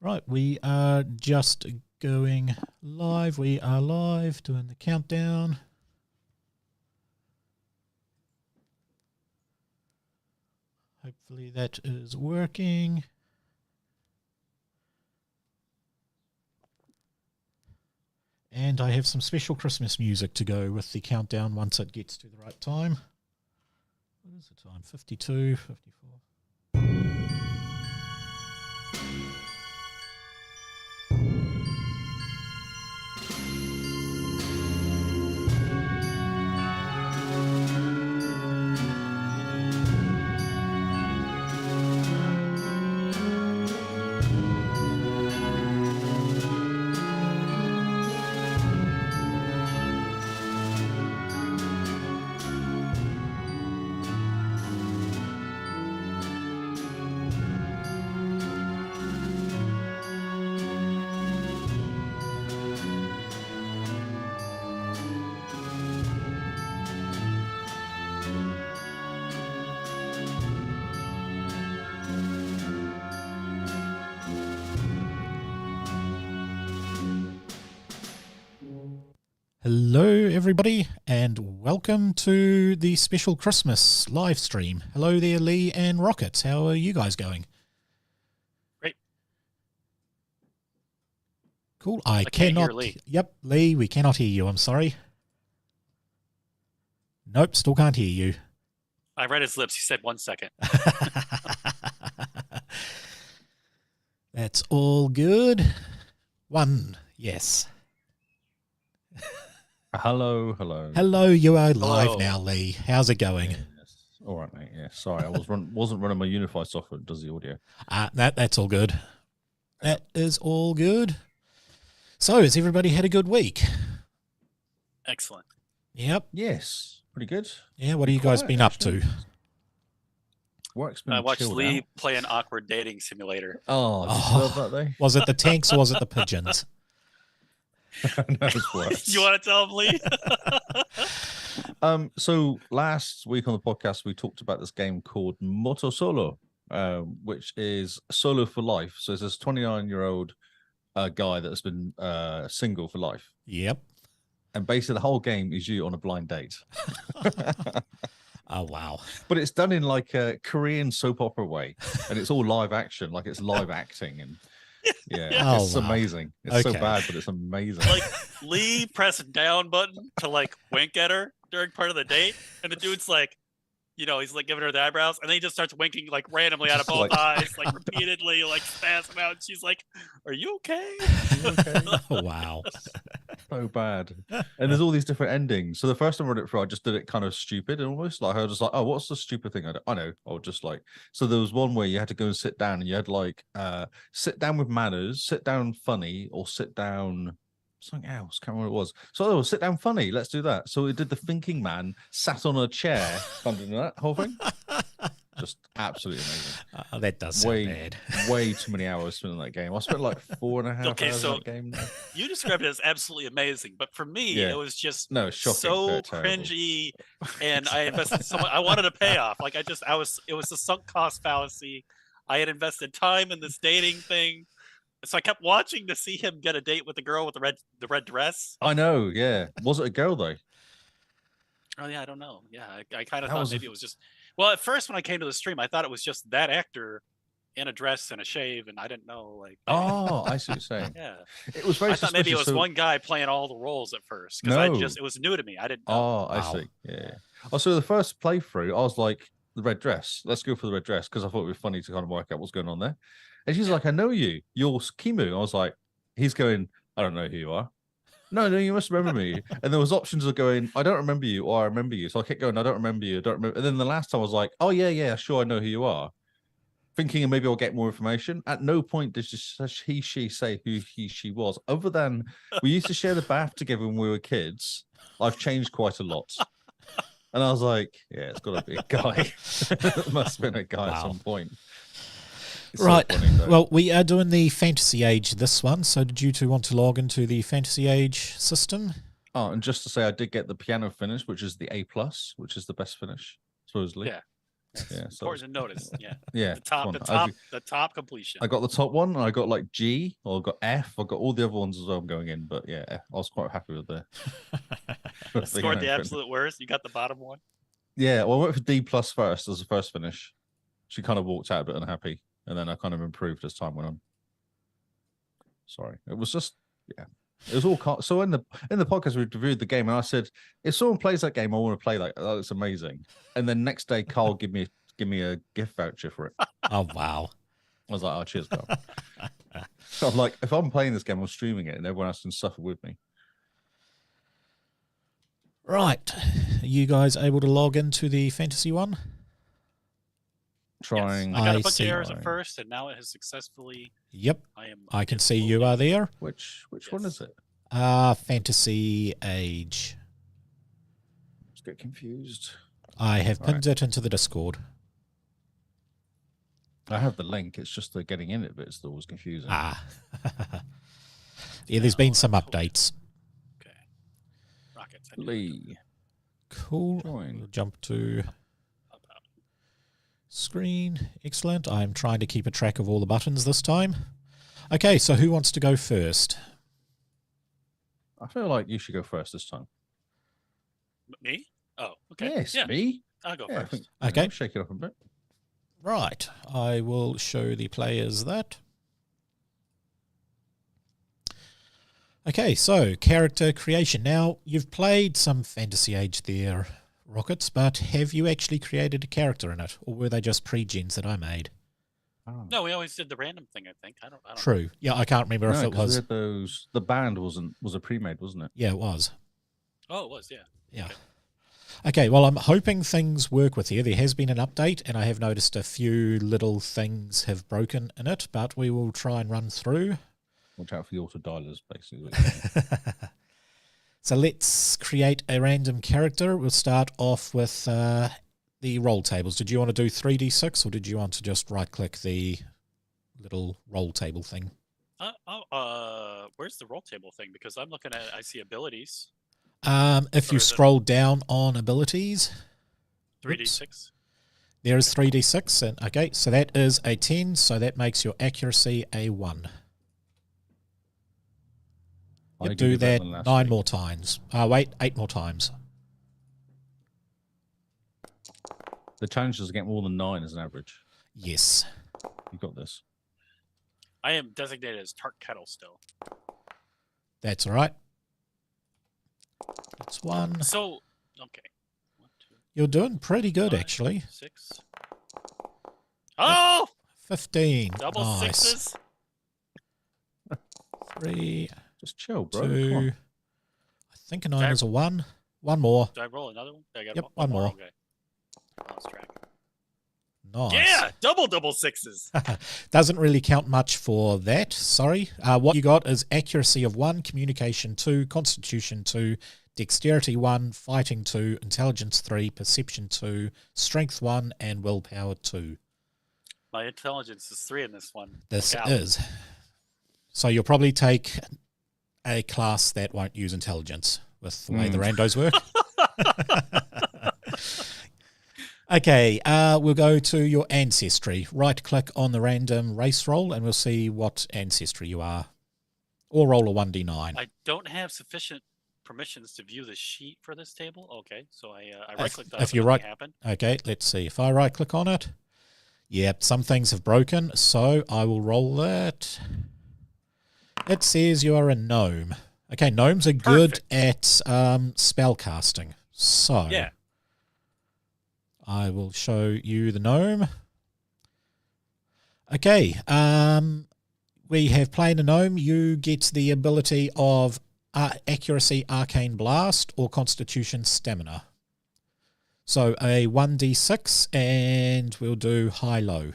Right, we are just going live. We are live, doing the countdown. Hopefully that is working. And I have some special Christmas music to go with the countdown once it gets to the right time. What is the time? 52, 54. Hello, everybody, and welcome to the special Christmas live stream. Hello there, Lee and Rockets. How are you guys going? Great. Cool. I can't hear Lee. Yep, Lee, we cannot hear you. I'm sorry. Nope, still can't hear you. I read his lips. He said 1 second. That's all good. One, yes. Hello. Hello, you are Hello. live now, Lee. How's it going? Yes. All right, mate. Yeah, sorry, I wasn't running my Unify software that does the audio. That's all good. That is all good. So, has everybody had a good week? Excellent. Yep. Yes, pretty good. Yeah, what have you guys been up to? Work's been I watched chilled Lee out. play an awkward dating simulator. Oh, did you love that day? Was it the tanks or was it the pigeons? No, it's worse. You want to tell him, Lee? So last week on the podcast, we talked about this game called Moto Solo, which is solo for life. So it's this 29-year-old guy that's been single for life. Yep. And basically the whole game is you on a blind date. Oh, wow. But it's done in like a Korean soap opera way. And it's all live action, like it's live acting. And yeah, Oh, it's wow. amazing. It's so Okay. bad, but it's amazing. Like, Lee pressed a down button to, like, wink at her during part of the date. And the dude's like, you know, he's like giving her the eyebrows. And then he just starts winking, like, randomly out of Just both like- eyes, like, repeatedly, like, spazzing out. And she's like, are you okay? Okay. Oh, wow. So bad. And there's all these different endings. So the first time I read it through, I just did it kind of stupid almost. Like I was just like, oh, what's the stupid thing? I know. I'll just like, so there was one where you had to go and sit down and you had like sit down with manners, sit down funny, or sit down something else. Can't remember what it was. So oh, sit down funny. Let's do that. So it did the thinking man sat on a chair, funding that whole thing. Just absolutely amazing. That does sound bad. Way too many hours spent on that game. I spent like 4.5 Okay, hours so on that game now. You described it as absolutely amazing. But for me, Yeah. it was just No, it's shocking. so They're terrible. cringy, and I invested so much. I wanted a payoff. Like it was a sunk cost fallacy. I had invested time in this dating thing, so I kept watching to see him get a date with the girl with the red dress. I know, yeah. Was it a girl though? Oh yeah, I don't know. Yeah, I kind of That thought was a- maybe it was just. Well, at first when I came to the stream, I thought it was just that actor in a dress and a shave, and I didn't know like. Oh, I see what you're saying. Yeah, It was very I thought maybe it suspicious, was so- one guy playing all the roles at first because No. it was new to me. I didn't know. Oh, I Wow. see. Yeah. Oh, so the first playthrough, I was like, the red dress. Let's go for the red dress because I thought it would be funny to kind of work out what's going on there. And she's like, I know you. You're Kimu. I was like, he's going, I don't know who you are. No, you must remember me. And there was options of going, I don't remember you, or I remember you. So I kept going, I don't remember you, I don't remember. And then the last time I was like, oh yeah, sure, I know who you are. Thinking maybe I'll get more information. At no point did she say who she was, other than we used to share the bath together when we were kids. I've changed quite a lot. And I was like, yeah, it's got to be a guy. It must have been a guy at some point. It's so Right. funny, though. Well, we are doing the Fantasy Age this one. So did you two want to log into the Fantasy Age system? Oh, and just to say, I did get the piano finish, which is the A+, which is the best finish, supposedly. Yeah. Yeah, so Important to notice. Yeah. yeah. The top, come the on. top, the top completion. I got the top one, and I got like G, or I got F. I got all the other ones as well. I'm going in, but yeah, I was quite happy with the. Scored the absolute worst. You got the bottom one. Yeah, well, I went for D plus first as the first finish. She kind of walked out a bit unhappy, and then I kind of improved as time went on. Sorry, it was just it was all so in the podcast we reviewed the game, and I said if someone plays that game, I want to play that. That's amazing. And then next day, Carl give me a gift voucher for it. Oh, wow. I was like, oh, cheers, Carl. So I'm like, if I'm playing this game, I'm streaming it, and everyone else can suffer with me. Right. Are you guys able to log into the fantasy one? Trying. Yes. I got a I bunch see. of errors at first, and now it has successfully. Yep. I can it's see you loading. are there. Which one is it? Fantasy Age. Just get confused. I have pinned it into the Discord. I have the link. It's just the getting in it bit is always confusing. Ah. Yeah, there's been some updates. Okay. Rockets. Lee. Cool. Join. We'll jump to screen. Excellent. I'm trying to keep a track of all the buttons this time. Okay, so who wants to go first? I feel like you should go first this time. Me? Oh, okay. Yes, yeah. me. I'll go Yeah, first. Okay. Shake it up a bit. Right. I will show the players that. Okay, so character creation. Now, you've played some Fantasy Age there, Rockets, but have you actually created a character in it, or were they just pre-gens that I made? Oh. No, we always did the random thing. I think. I don't. True. Yeah, I can't remember if it 'cause we was. had those. The band was a pre-made, wasn't it? Yeah, it was. Oh, it was. Yeah. Yeah. Okay, well, I'm hoping things work with you. There has been an update, and I have noticed a few little things have broken in it, but we will try and run through. Watch out for the auto dialers, basically. So let's create a random character. We'll start off with the roll tables. Did you want to do 3d6, or did you want to just right-click the little roll table thing? Where's the roll table thing? Because I'm looking at. I see abilities. If Or you is it- scroll down on abilities, 3d6. there is 3d6. And, okay, so that is a 10, so that makes your accuracy a 1. You do that 9 more times. Wait, 8 more times. The challenge is to get more than 9 as an average. Yes. You got this. I am designated as Tart Kettle still. That's all right. That's 1. So, okay. 1, 2, You're doing pretty good, 5, actually. 6. Oh! 15. Double Nice. sixes. 3, Just chill, bro. 2. Come on. I think a 9 is a 1. 1 more. Do I roll another one? I got Yep, one more. Okay. Lost track. Nice. Yeah, double sixes. Doesn't really count much for that. Sorry. What you got is accuracy of 1, communication 2, constitution 2, dexterity 1, fighting 2, intelligence 3, perception 2, strength 1, and willpower 2. My intelligence is 3 in this one. This Look out. is. So you'll probably take a class that won't use intelligence with the way the randos work. Okay, we'll go to your ancestry. Right-click on the random race roll, and we'll see what ancestry you are. Or roll a 1d9. I don't have sufficient permissions to view the sheet for this table. Okay, so I right-clicked on it. If you but right, nothing happened. okay, let's see. If I right-click on it, yep, some things have broken, so I will roll that. It says you are a gnome. Okay, gnomes are good at spell casting. So Yeah. I will show you the gnome. Okay, we have playing a gnome. You get the ability of accuracy, arcane blast, or constitution stamina. So a 1d6, and we'll do high-low.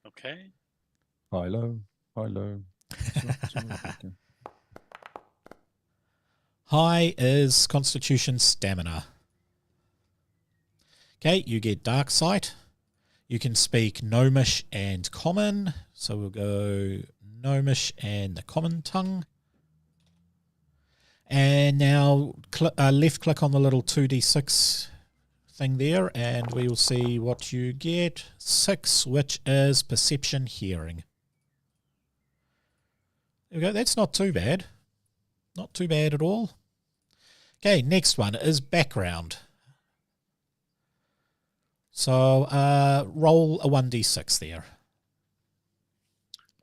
Okay. High, low. High is constitution stamina. Okay, you get dark sight. You can speak gnomish and common. So we'll go gnomish and the common tongue. And now left click on the little 2d6 thing there, and we will see what you get. 6, which is perception hearing. There we go. That's not too bad. Not too bad at all. Okay, next one is background. So roll a 1d6 there.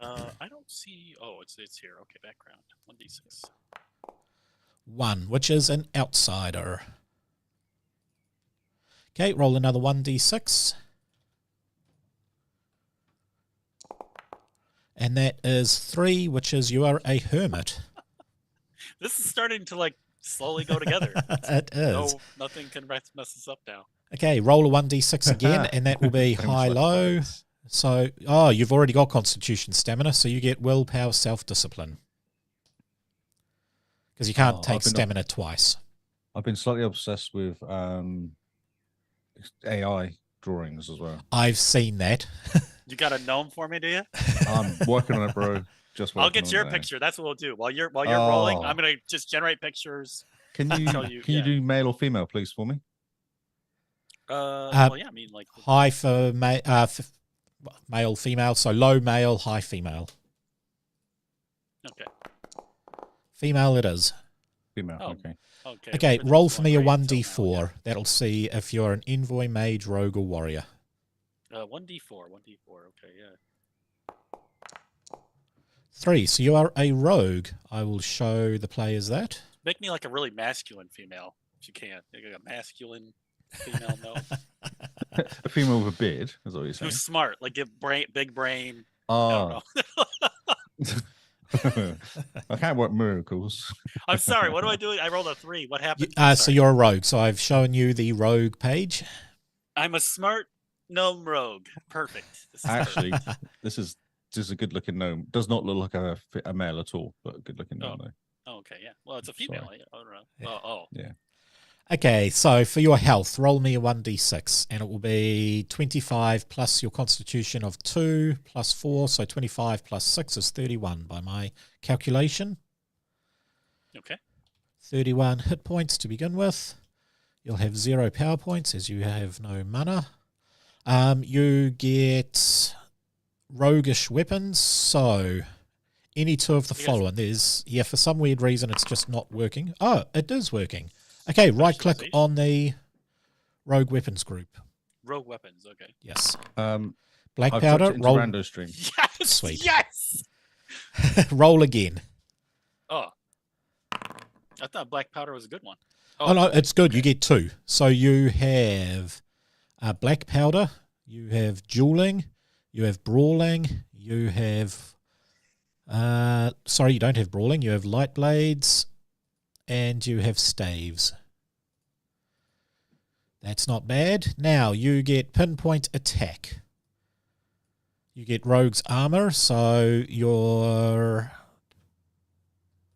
I don't see. Oh, it's here. Okay, background 1d6. 1, which is an outsider. Okay, roll another 1d6. And that is 3, which is you are a hermit. This is starting to like slowly go together. It is. No, nothing can mess this up now. Okay, roll a 1d6 again, and that will be high-low. So, you've already got Constitution Stamina, so you get Willpower Self-Discipline. Because you can't take stamina twice. I've been slightly obsessed with AI drawings as well. I've seen that. You got a gnome for me, do you? I'm working on it, bro. I'll get your picture. That's what we'll do. While you're rolling, I'm gonna just generate pictures. Can you do male or female, please, for me? Well, yeah, I mean, like high for male, female. So low male, high female. Okay. Female it is. Female. Oh. Okay. Okay. Roll for me a 1d4. Now, yeah. That'll see if you're an envoy, mage, rogue, or warrior. 1d4. Okay, yeah. 3. So you are a rogue. I will show the players that. Make me like a really masculine female, if you can. Like a masculine female, no. A female with a beard, is what you're saying. Who's smart, like big brain. Oh. I can't work miracles. I'm sorry. What do I do? I rolled a 3. What happened? So you're a rogue. So I've shown you the rogue page. I'm a smart gnome rogue. Perfect. Actually, this is a good-looking gnome. Does not look like a male at all, but a good-looking gnome though. Oh, okay, yeah. Well, it's a female. I don't know. Yeah. Yeah. Okay, so for your health, roll me a 1d6, and it will be 25 plus your constitution of 2 plus 4, so 25 plus 6 is 31 by my calculation. Okay. 31 hit points to begin with. You'll have 0 power points as you have no mana. You get roguish weapons, so any 2 of the following. There's, for some weird reason it's just not working. Oh, it is working. Okay, right-click on the rogue weapons group. Rogue weapons, okay. Yes. Black powder, roll. Rando Stream. Yes! Sweet. Yes! Roll again. Oh. I thought black powder was a good one. Oh no, it's good. Okay. You get 2. So you have black powder, you have dueling, you have brawling, you have... sorry, you don't have brawling. You have light blades, and you have staves. That's not bad. Now, you get pinpoint attack. You get rogue's armor, so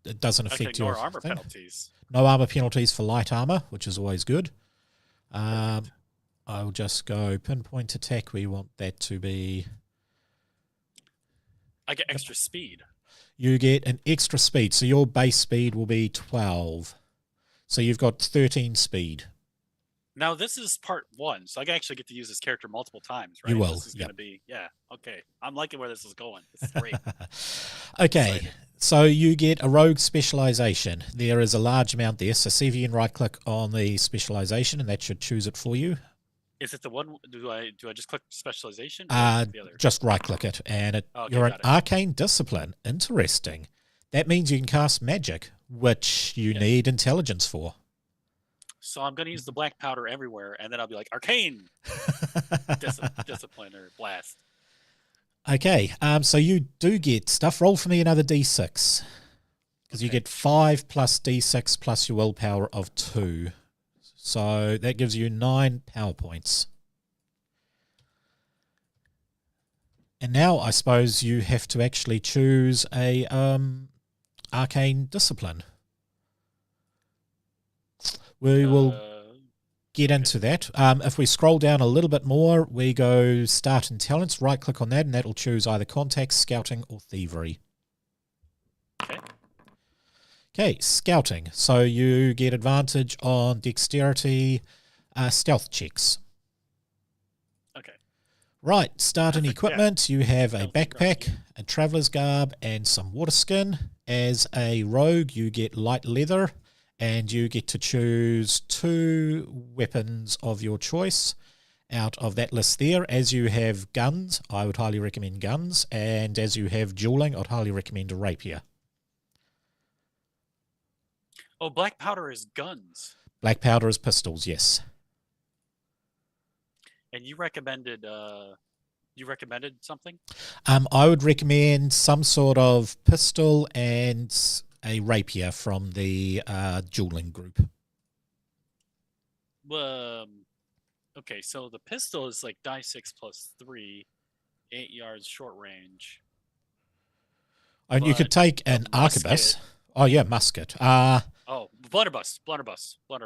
it doesn't affect your armor penalties. No armor penalties for light armor, which is always good. I'll just go pinpoint attack. We want that to be... I get extra speed. You get an extra speed, so your base speed will be 12. So you've got 13 speed. Now this is part 1, so I actually get to use this character multiple times, right? You will. This is going to be, okay. I'm liking where this is going. This is great. Okay, so you get a rogue specialization. There is a large amount there, so see if you can right-click on the specialization, and that should choose it for you. Is it the one? Do I just click specialization? Just right-click it, and you're an arcane discipline. Interesting. That means you can cast magic, which you need intelligence for. So I'm going to use the black powder everywhere, and then I'll be like arcane discipline or blast. Okay, so you do get stuff. Roll for me another d6, because you get 5 plus d6 plus your willpower of 2. So that gives you 9 power points. And now I suppose you have to actually choose a arcane discipline. We will get into that. If we scroll down a little bit more, we go start and talents, right-click on that, and that will choose either contacts, scouting, or thievery. Okay, scouting. So you get advantage on dexterity, Stealth checks. Okay. Right, starting equipment. You have a Stealth backpack, checks, a traveler's garb, and some water skin. As a rogue, you get light leather, and you get to choose 2 weapons of your choice out of that list there. As you have guns, I would highly recommend guns, and as you have dueling, I'd highly recommend a rapier. Oh, black powder is guns. Black powder is pistols, yes. And you recommended something? I would recommend some sort of pistol and a rapier from the dueling group. Okay, so the pistol is like die 6 plus 3, 8 yards short range. And you could take an arquebus. Oh yeah, musket. Blunderbuss. No,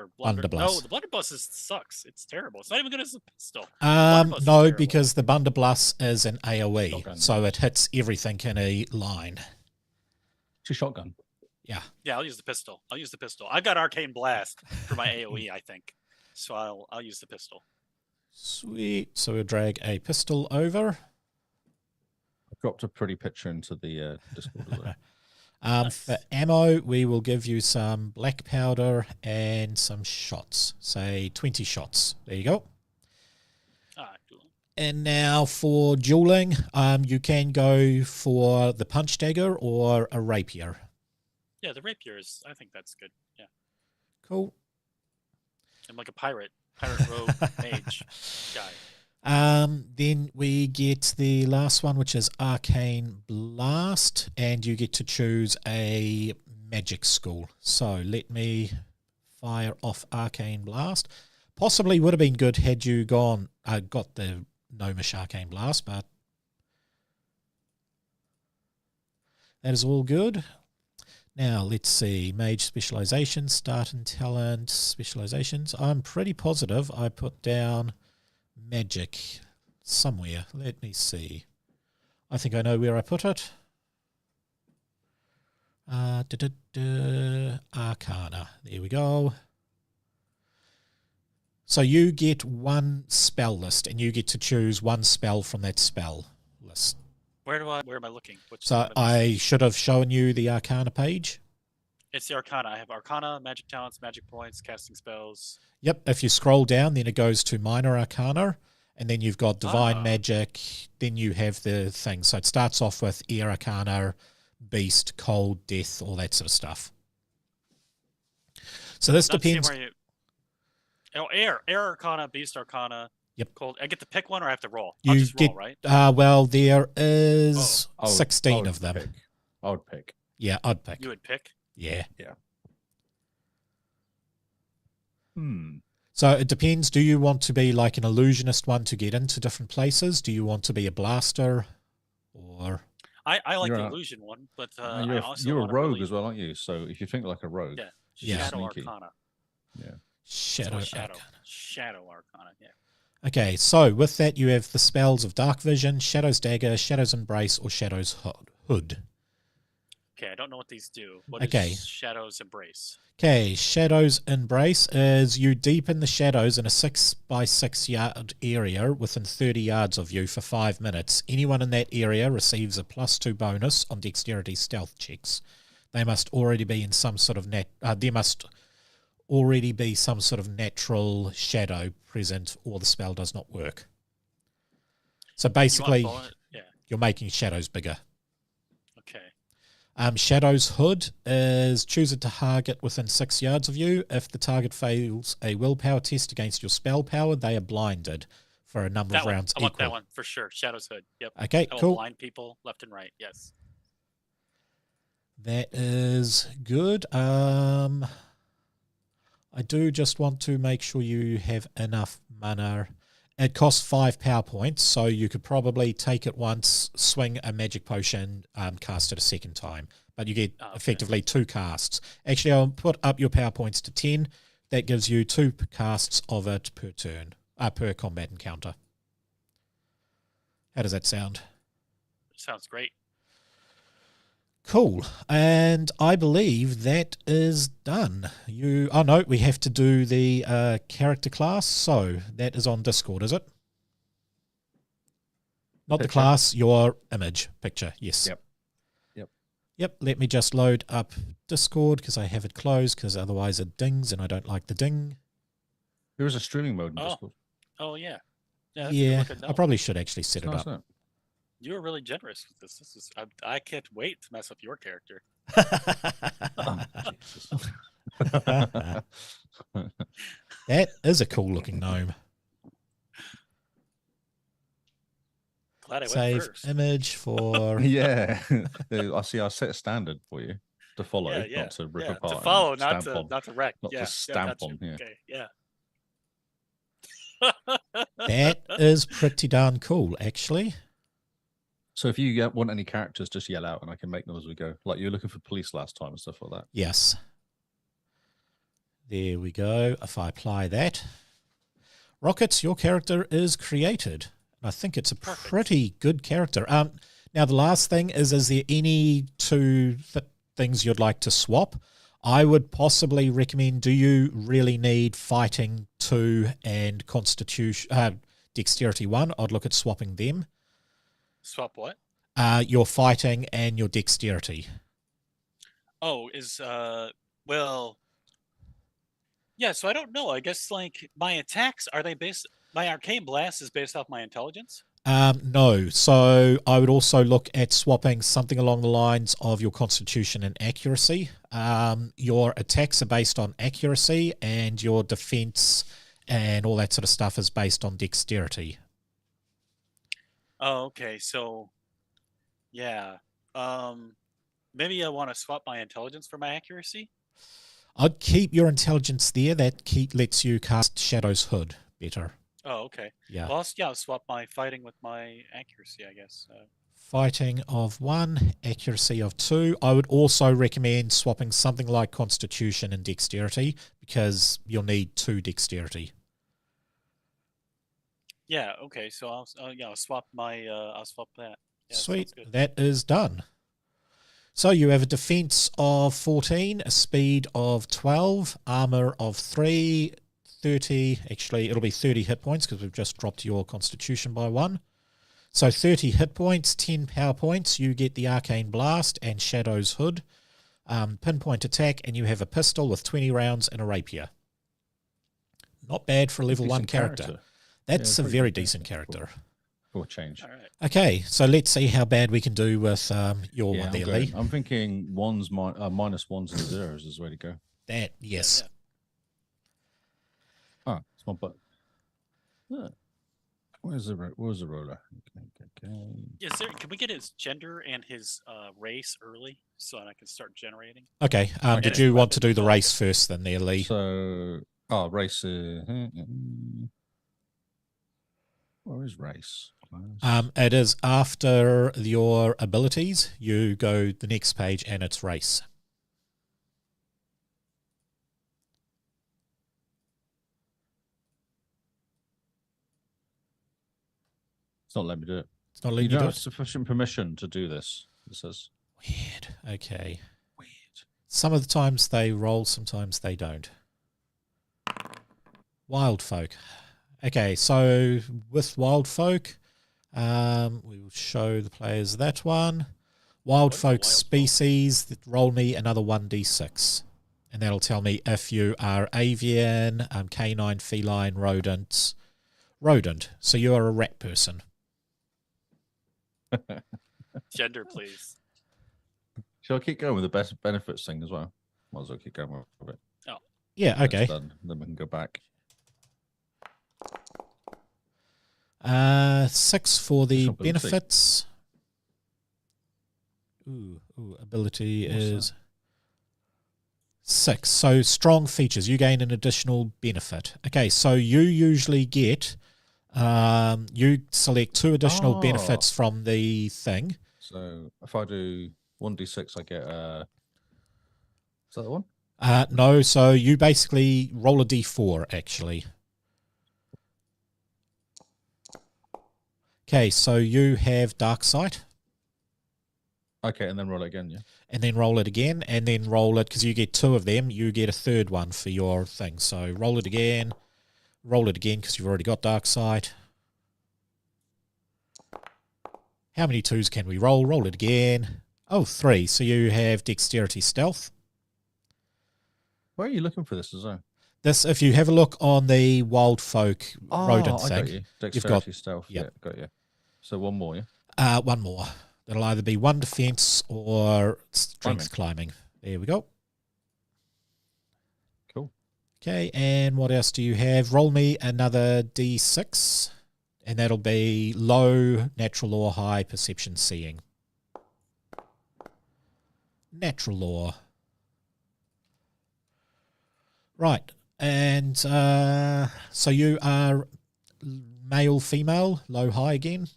the blunderbuss sucks. It's terrible. It's not even good as a pistol. No, because the blunderbuss is an AoE, Shotgun. so it hits everything in a line. It's a shotgun. Yeah. Yeah, I'll use the pistol. I've got Arcane Blast for my AoE, I think. So I'll use the pistol. Sweet. So we'll drag a pistol over. I dropped a pretty picture into the Discord as well. Nice. For ammo, we will give you some black powder and some shots. Say 20 shots. There you go. Cool. And now for dueling, you can go for the punch dagger or a rapier. Yeah, the rapier is. I think that's good. Yeah. Cool. I'm like a pirate rogue mage guy. Then we get the last one, which is Arcane Blast, and you get to choose a magic school. So let me fire off Arcane Blast. Possibly would have been good had you got the Gnomish Arcane Blast, but that is all good. Now, let's see. Mage specialization, start and talent specializations. I'm pretty positive I put down magic somewhere. Let me see. I think I know where I put it. Arcana. There we go. So you get one spell list, and you get to choose one spell from that spell list. Where am I looking? So I should have shown you the Arcana page. It's the Arcana. I have Arcana, magic talents, magic points, casting spells. Yep. If you scroll down, then it goes to Minor Arcana, and then you've got Divine Magic. Then you have the thing. So it starts off with Air Arcana, Beast, Cold, Death, all that sort of stuff. So this depends. Air Arcana, Beast Arcana. Yep. Cold. I get to pick one, or I have to roll. You I'll just get, roll, right? Well, there is I would 16 of them. I would pick. Yeah, I'd pick. You would pick? Yeah. Hmm. So it depends. Do you want to be like an illusionist one to get into different places? Do you want to be a blaster? Or I like the illusion one, but you're a rogue as well, aren't you? So if you think like a rogue. Yeah. Shadow sneaky. Arcana. Yeah. Shadow Arcana. Shadow Arcana, yeah. Okay, so with that you have the spells of Dark Vision, Shadow's Dagger, Shadow's Embrace, or Shadow's Hood. Okay, I don't know what these do. What is Shadow's Embrace? Okay, Shadow's Embrace is you deepen the shadows in a 6x6 yard area within 30 yards of you for 5 minutes. Anyone in that area receives a +2 bonus on dexterity stealth checks. They must already be in some sort of there must already be some sort of natural shadow present, or the spell does not work. So basically, you're making shadows bigger. Okay. Shadow's Hood is choose a target within 6 yards of you. If the target fails a willpower test against your spell power, they are blinded for a number of rounds. I want that one for sure. Shadow's Hood. Yep. Okay, I will cool. blind people left and right. Yes. That is good. I do just want to make sure you have enough mana. It costs 5 power points, so you could probably take it once, swing a magic potion, cast it a second time. But you get effectively 2 casts. Actually, I'll put up your power points to 10. That gives you 2 casts of it per turn, per combat encounter. How does that sound? Sounds great. Cool. And I believe that is done. Oh no, we have to do the character class. So that is on Discord, is it? Not the class, your image picture. Yes. Yep. Let me just load up Discord because I have it closed because otherwise it dings and I don't like the ding. There is a streaming mode in Discord. Oh, yeah. Yeah, I probably should actually set it up. You were really generous with this. This is I can't wait to mess up your character. That is a cool looking gnome. Glad I Save went first. Image for Yeah. I see. I set a standard for you to follow, not to rip apart. To follow, not to wreck. Not to stamp on. Yeah. Okay, yeah. That is pretty darn cool, actually. So if you want any characters, just yell out and I can make them as we go. Like you were looking for police last time and stuff like that. Yes. There we go. If I apply that. Rockets, your character is created. I think it's a pretty good character. Now, the last thing is there any two things you'd like to swap? I would possibly recommend, do you really need fighting 2 and constitution, dexterity 1? I'd look at swapping them. Swap what? Your fighting and your dexterity. Oh, well, yeah, so I don't know. I guess like my attacks, are they based, my arcane blast is based off my intelligence? No. So I would also look at swapping something along the lines of your constitution and accuracy. Your attacks are based on accuracy and your defense and all that sort of stuff is based on dexterity. Oh, okay. So, yeah. Maybe I want to swap my intelligence for my accuracy. I'd keep your intelligence there. That lets you cast Shadow's Hood better. Oh, okay. Yeah. Well, I'll swap my fighting with my accuracy, I guess. Fighting of 1, accuracy of 2. I would also recommend swapping something like constitution and dexterity because you'll need 2 dexterity. Yeah. Okay. So I'll swap my. I'll swap that. Yeah, sweet. That is done. So you have a defense of 14, a speed of 12, armor of 3, 30. Actually, it'll be 30 hit points because we've just dropped your constitution by 1. So 30 hit points, 10 power points. You get the arcane blast and Shadow's Hood. Pinpoint attack, and you have a pistol with 20 rounds and a rapier. Not bad for a level 1 character. That's a very decent character. For change. All right. Okay, so let's see how bad we can do with your one there, Lee. I'm thinking minus 1s and 0s is the way to go. That, yes. Oh, it's my butt. Where's the roller? Okay. Yeah, sir, can we get his gender and his race early so I can start generating? Okay. Did you want to do the race first then there, Lee? So, race. Where is race? It is after your abilities. You go the next page and it's race. It's not letting me do it. It's not letting you you do don't have it? sufficient permission to do this. It says. Weird. Okay. Weird. Some of the times they roll, sometimes they don't. Wild folk. Okay, so with wild folk, we will show the players that one. Wild folk species, roll me another 1d6. And that'll tell me if you are avian, canine, feline, rodent. Rodent. So you are a rat person. Gender, please. Shall I keep going with the best benefits thing as well? Might as well keep going with it. Oh. Yeah, okay. Done. Then we can go back. 6 for the benefits. Ability is 6. So strong features. You gain an additional benefit. Okay, so you usually get, you select 2 additional benefits from the thing. So if I do 1d6, I get, is that the one? No, so you basically roll a d4, actually. Okay, so you have dark sight. Okay, and then roll it again, yeah. And then roll it again, and then roll it, because you get 2 of them, you get a third one for your thing. So roll it again, because you've already got Dark Sight. How many 2s can we roll? Roll it again. Oh, 3. So you have Dexterity Stealth. Where are you looking for this as well? This, if you have a look on the Wild Folk rodent I thing, got you. Dexterity stealth. yep. Yeah, got you. So one more, yeah? One more. That'll either be 1 defense or strength climbing. There we go. Cool. Okay, and what else do you have? Roll me another D6, and that'll be low, natural or high perception seeing. Natural law. Right, and so you are male, female, low, high again.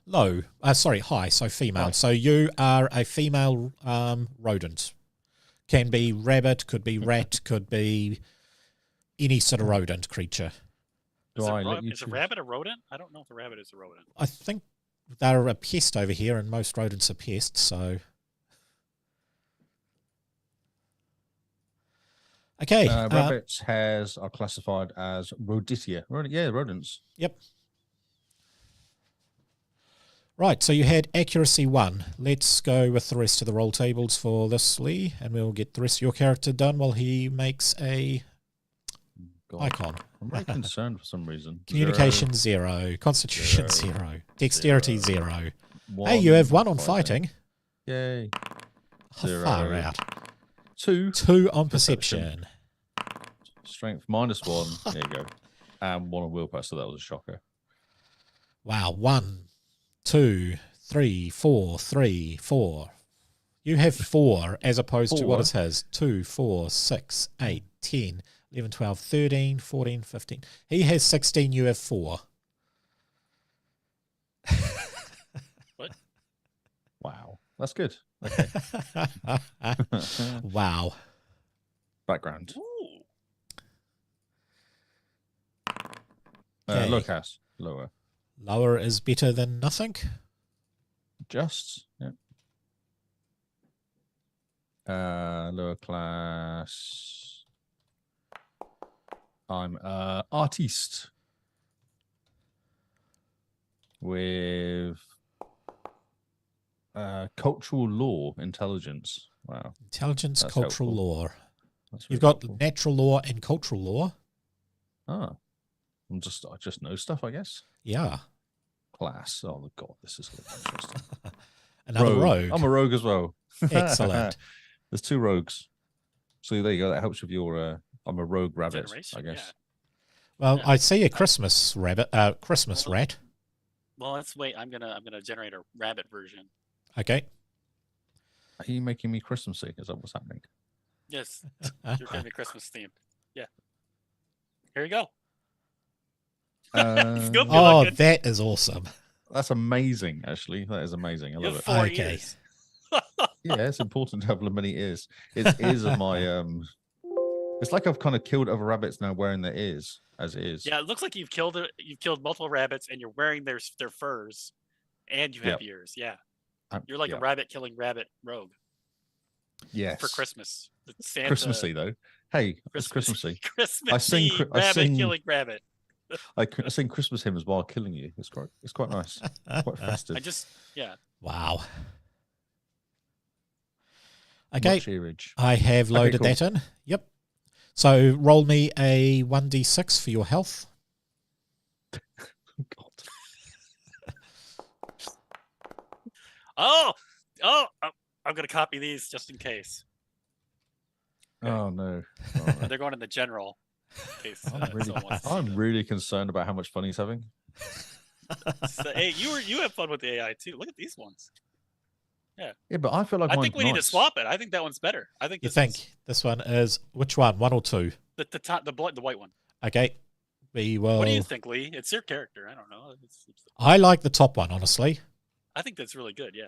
Low, sorry, high, so female. High. So you are a female rodent. Can be rabbit, could be rat, could be any sort of rodent creature. Is a rabbit a rodent? I don't know if a rabbit is a rodent. I think they're a pest over here, and most rodents are pests, so... Okay. Rabbits are classified as roditia. Yeah, rodents. Yep. Right, so you had accuracy 1. Let's go with the rest of the roll tables for this, Lee, and we'll get the rest of your character done while he makes a icon. I'm very concerned for some reason. Communication 0. Constitution 0. Dexterity 0. Hey, you have 1 on fighting. Yay. Far out. 2. 2 on perception. Strength -1. There you go. And 1 on willpower, so that was a shocker. Wow. 1, 2, 3, 4, 3, 4. You have 4 as opposed to what is his? 2, 4, 6, 8, 10, 11, 12, 13, 14, 15. He has 16, you have 4. What? Wow. That's good. Okay. Wow. Background. Ooh. Okay. Low cast. Lower. Lower is better than nothing. Just. Yeah. Lower class. I'm artiste with cultural law intelligence. Wow. Intelligence, That's cultural helpful. law. That's You've really got helpful. natural law and cultural law. Ah. I just know stuff, I guess. Yeah. Class. Oh my god, this is going to be interesting. Another rogue. I'm a rogue as well. Excellent. There's 2 rogues. So there you go. That helps with your I'm a rogue rabbit, Generation, I guess. Well, Yeah. I see a Christmas rabbit, Christmas rat. Well, let's wait. I'm gonna generate a rabbit version. Okay. Are you making me Christmassy? Is that what's happening? Yes, you're gonna be Christmas themed. Yeah. Here you go. It's good. Oh, Looking. that is awesome. That's amazing, actually. That is amazing. I You love have it. 4 Okay. ears. Yeah, it's important to have many ears. Its ears are my it's like I've kind of killed other rabbits now wearing their ears as it is. Yeah, it looks like you've killed multiple rabbits, and you're wearing their furs, and you have Yep. ears. Yeah, Um, you're like yeah. a rabbit killing rabbit rogue Yes. for Christmas. It's Santa, Christmassy though. Hey, it's Christmassy. Christmassy I sing- killing rabbit. I sing Christmas hymns while killing you. It's quite nice. Quite festive. Wow. Okay. Much earage. I have Okay, loaded cool. that in. Yep. So roll me a 1d6 for your health. God. Oh, I'm gonna copy these just in case. Okay. Oh no. Oh, no. They're going in the general case. someone wants to see I'm them. really concerned about how much fun he's having. So, hey, you have fun with the AI too. Look at these ones. Yeah, but I feel like I think mine's we need to nice. swap it. I think that one's better. I think You this think is this one is which one? 1 or 2? the white one. Okay. We will. What do you think, Lee? It's your character. I don't know. I like the top one, honestly. I think that's really good. Yeah.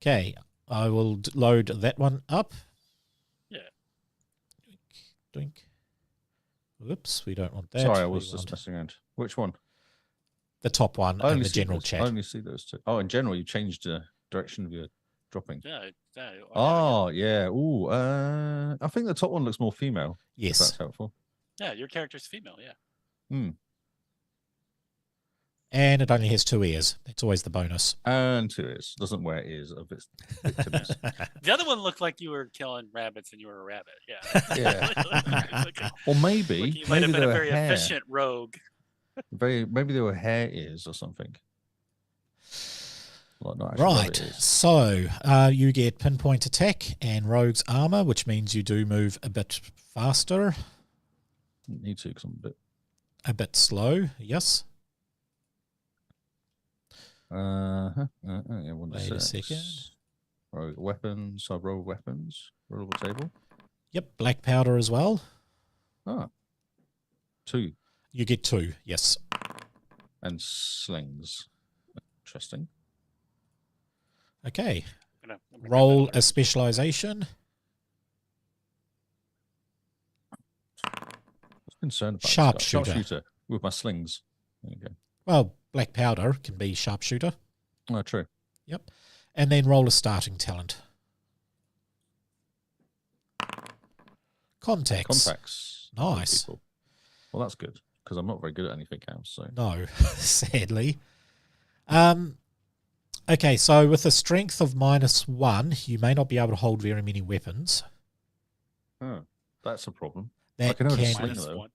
Okay. I will load that one up. Yeah. Doink. Whoops, we don't want that. Sorry, I We was just want- messing around. Which one? The top one I in only the see general those. chat. I only see those two. Oh, in general, you changed the direction of your dropping. Yeah. Oh, yeah. Ooh, I think the top one looks more female. If Yes. that's helpful. Yeah, your character's female. Yeah. Hmm. And it only has 2 ears. That's always the bonus. And 2 ears. Doesn't wear ears of its victims. The other one looked like you were killing rabbits and you were a rabbit. Yeah. Yeah. Like Or maybe, you might maybe have been they a were very hair. efficient rogue. Maybe they were hair ears or something. Like not actually Right. rabbit ears. So you get pinpoint attack and rogue's armor, which means you do move a bit faster, Need to, because I'm a bit slow. Yes. yeah, Wait a second. Rogue weapons. So roll weapons. Rollable table. Yep. Black powder as well. Ah. 2. You get 2. Yes. And slings. Interesting. Okay. I'm gonna Roll grab that a specialization. I was concerned about this guy. Sharpshooter. Sharpshooter with my slings. There you go. Well, black powder can be sharpshooter. Oh, true. Yep. And then roll a starting talent. Contacts. Contacts. Nice. People. Well, that's good, because I'm not very good at anything else. So No, sadly. Okay, so with a strength of -1, you may not be able to hold very many weapons. oh, that's a problem. That can only can swing, minus though. one.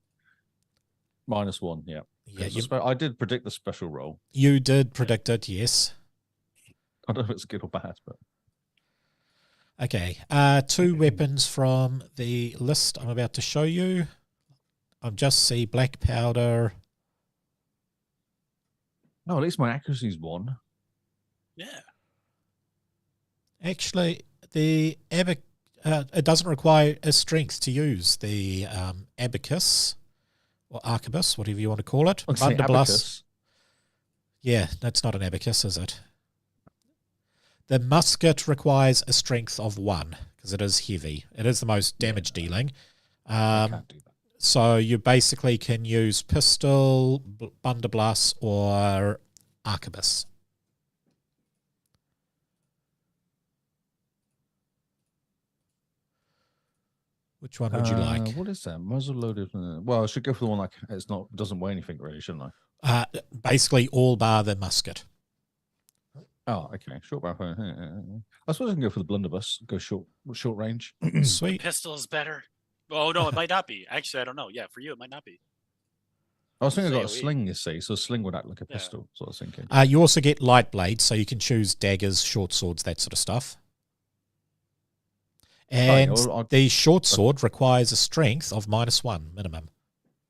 -1, yeah. yeah, I did predict the special roll. you did predict it, yes. I don't know if it's good or bad, but Okay, 2 weapons from the list I'm about to show you. I just see black powder. no, at least my accuracy's 1. Yeah. Actually, it doesn't require a strength to use the abacus or arquebus, whatever you want to call it. I'd say Blunderbuss. abacus. Yeah, that's not an abacus, is it? The musket requires a strength of 1 because it is heavy. It is the most damage dealing. I can't do that. So you basically can use pistol, blunderbuss, or arquebus. Which one would you like? What is that? Muzzle loaded. Well, I should go for the one like doesn't weigh anything really, shouldn't I? Basically all bar the musket. Oh, okay. Short barrel. I suppose I can go for the blunderbuss. Go short range. Sweet. Pistol is better. Oh no, it might not be. Actually, I don't know. Yeah, for you, it might not be. I was thinking I got a AoE. sling, you see, so a sling would act like a Yeah. pistol. So I was thinking. You also get light blades, so you can choose daggers, short swords, that sort of stuff. And the short sword requires a strength of -1 minimum.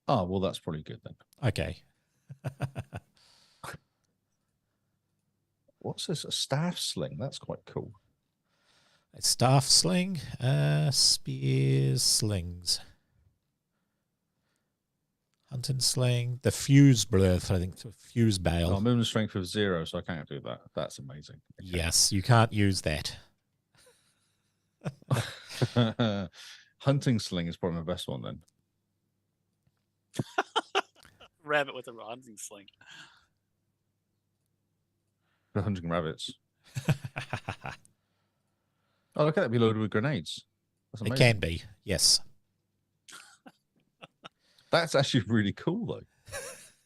Oh, well, that's probably good then. Okay. What's this? A staff sling? That's quite cool. A staff sling, spears, slings. Hunting sling, the fuse blurf, I think, fuse bale. Oh, movement strength of 0, so I can't do that. That's amazing. Yes, you can't use that. Hunting sling is probably my best one then. Rabbit with a hunting sling. For hunting rabbits. Oh, look at that be loaded with grenades. That's It amazing. can be, yes. That's actually really cool, though.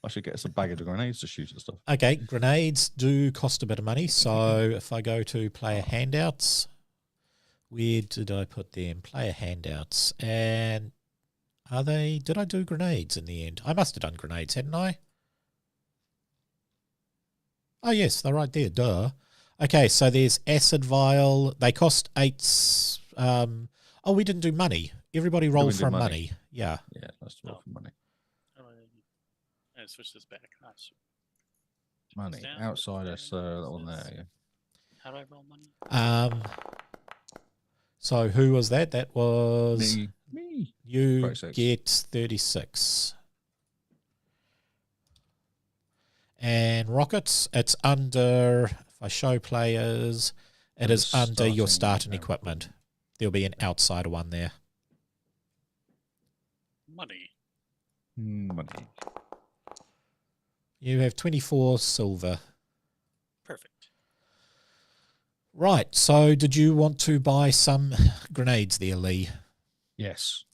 I should get us a bag of grenades to shoot and stuff. Okay, grenades do cost a bit of money. So if I go to player handouts, where did I put them? Player handouts. And did I do grenades in the end? I must have done grenades, hadn't I? Oh, yes, they're right there. Duh. Okay, so there's acid vial. They cost 8. We didn't do money. Everybody roll we do from money? money. Yeah. Yeah, let's roll for money. Yeah, switch this back. Gosh. Money. Down, Outside us, down, that one there, yeah. How do I roll money? So who was that? That was Me. you 36. get 36. And rockets, it's under, if I show players, it is under your starting equipment. There'll be an outsider one there. Money. Money. You have 24 silver. Perfect. Right. So did you want to buy some grenades there, Lee? Yes.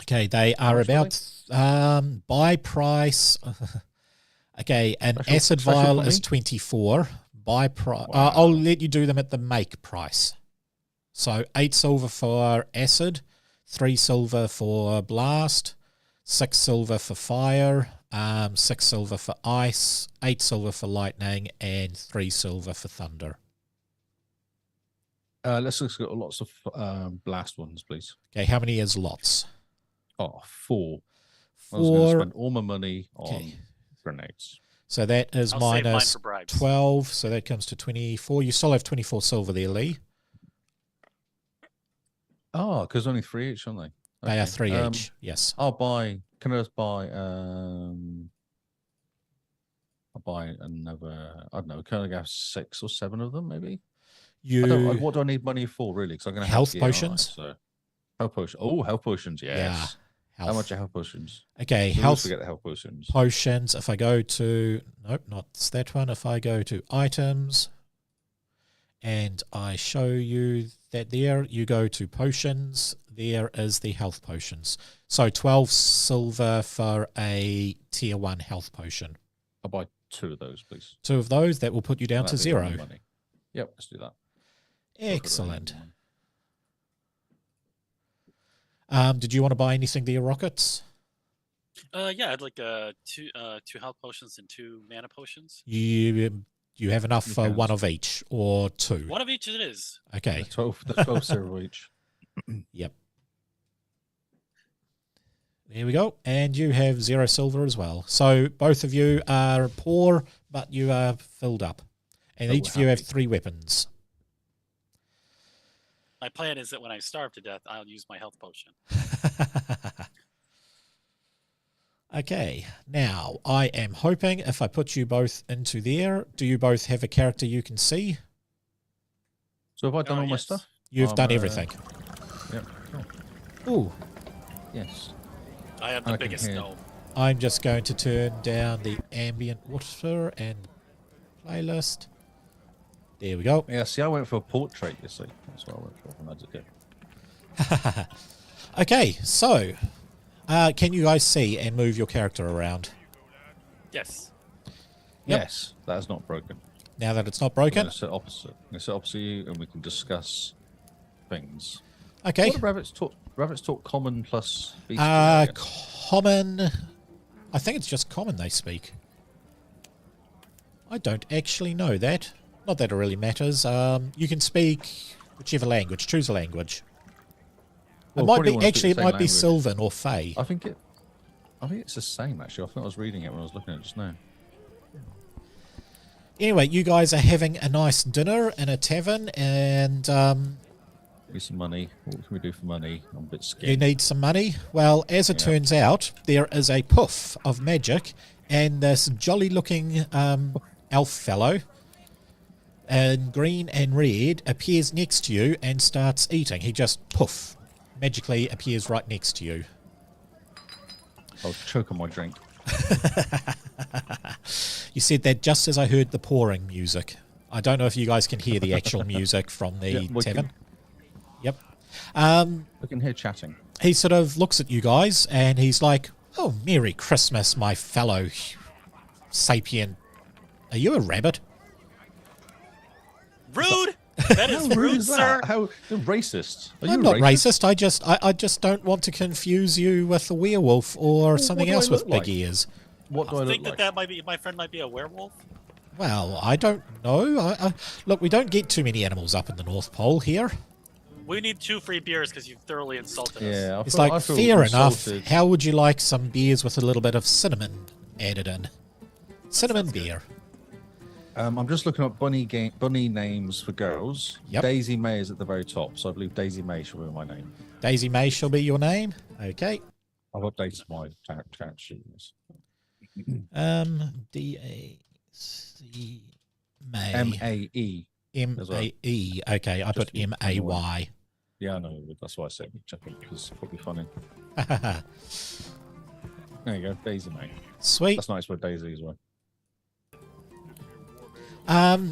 Okay, they are much were about buy price. Okay, an acid special vial for is me? 24. Buy price. Wow. I'll let you do them at the make price. So 8 silver for acid, 3 silver for blast, 6 silver for fire, 6 silver for ice, 8 silver for lightning, and 3 silver for thunder. Let's look at lots of blast ones, please. Okay, how many is lots? Oh, 4. I was going to 4. spend all my money on Okay. grenades. So that is I'll save mine minus for bribes. 12. So that comes to 24. You still have 24 silver there, Lee. Oh, because only 3 each, aren't they? They are Okay. 3 each. Yes. I'll buy. Can I just buy? I'll buy another. I don't know. Can I get 6 or 7 of them, maybe? I don't. What do I need money for, really? Because I'm going to Health potions. So, health potions. Oh, health potions. Yes. Yeah. How Health. much are health potions? Okay, We always health forget the health potions. potions. If I go to nope, not that one. If I go to items, and I show you that there, you go to potions. There is the health potions. So 12 silver for a tier 1 health potion. I'll buy 2 of those, please. 2 of those, that will put you down to That'd be a lot 0. of money. Yep, let's do that. Excellent. Did you want to buy anything there, Rockets? Yeah, I'd like two health potions and 2 mana potions. You have enough You for can. 1 of each, or 2? One of each it is. Okay. The 12 silver each. Yep. There we go. And you have 0 silver as well. So both of you are poor, but you are filled up. And Oh, each of you have happy. 3 weapons. My plan is that when I starve to death, I'll use my health potion. Okay. Now, I am hoping if I put you both into there, do you both have a character you can see? So have I done all my yes. stuff? You've done everything. Yep. Ooh. Yes. I have the I can biggest hear. gnome. I'm just going to turn down the ambient water and playlist. There we go. Yeah, see, I went for a portrait, you see. That's what I went for when I did it. Okay, so can you guys see and move your character around? Yes. Yep. Yes, that is not broken. Now that it's not I'm broken? going to sit opposite. I'm going to sit opposite you and we can discuss things. Okay. What do rabbits talk? Rabbits talk common plus bestial, I guess. Common. I think it's just common they speak. I don't actually know that. Not that it really matters. You can speak whichever language. Choose a language. Well, it might probably be wanna speak actually. the It same might be language. Sylvan or Fey. I think it's the same, actually. I think I was reading it when I was looking at it just now. Anyway, you guys are having a nice dinner in a tavern, and Need some money. What can we do for money? I'm a bit scared. you need some money. Well, as it Yeah. turns out, there is a puff of magic, and this jolly-looking elf fellow in green and red appears next to you and starts eating. He just, poof, magically appears right next to you. I'll choke on my drink. You said that just as I heard the pouring music. I don't know if you guys can hear the actual music from the Yeah, we tavern. can. Yep. I can hear chatting. He sort of looks at you guys and he's like, "Oh, Merry Christmas, my fellow sapient. Are you a rabbit?" Rude! That is How rude, is that? sir. How you're racist? Are you I'm not racist. I just don't want to confuse you with a werewolf or something what do I else with look big like? ears. What do I I look think like? that might be my friend might be a werewolf. Well, I don't know. Look, we don't get too many animals up in the North Pole here. We need 2 free beers because you've thoroughly insulted us. Yeah, I It's feel, like, I feel fair enough. insulted. How would you like some beers with a little bit of cinnamon added in? Cinnamon sounds good. beer. I'm just looking up bunny names for girls. Yep. Daisy May is at the very top, so I believe Daisy May should be my name. Daisy May shall be your name. Okay. I've updated my chat sheets. D-A-C May. M-A-E. M-A-E. Okay, I put Just M-A-Y. Yeah, I know. That's why I said checking because it's probably funny. There you go, Daisy, mate. Sweet. That's nice with Daisy as well.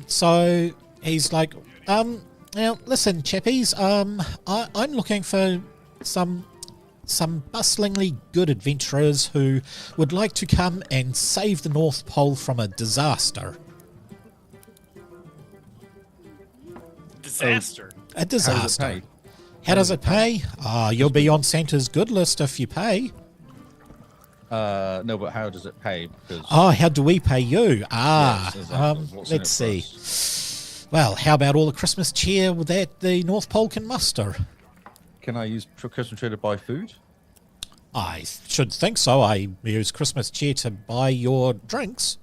So he's like, now listen, chappies, I'm looking for some bustlingly good adventurers who would like to come and save the North Pole from a disaster. Disaster. A disaster. How does it pay? How does it pay? You'll be on Santa's good list if you pay. No, but how does it pay? Because How do we pay you? Yes, exactly. What's in Let's it for see. Well, how about all the Christmas cheer that the North Pole can muster? can I use Christmas tree to buy food? I should think so. I use Christmas cheer to buy your drinks.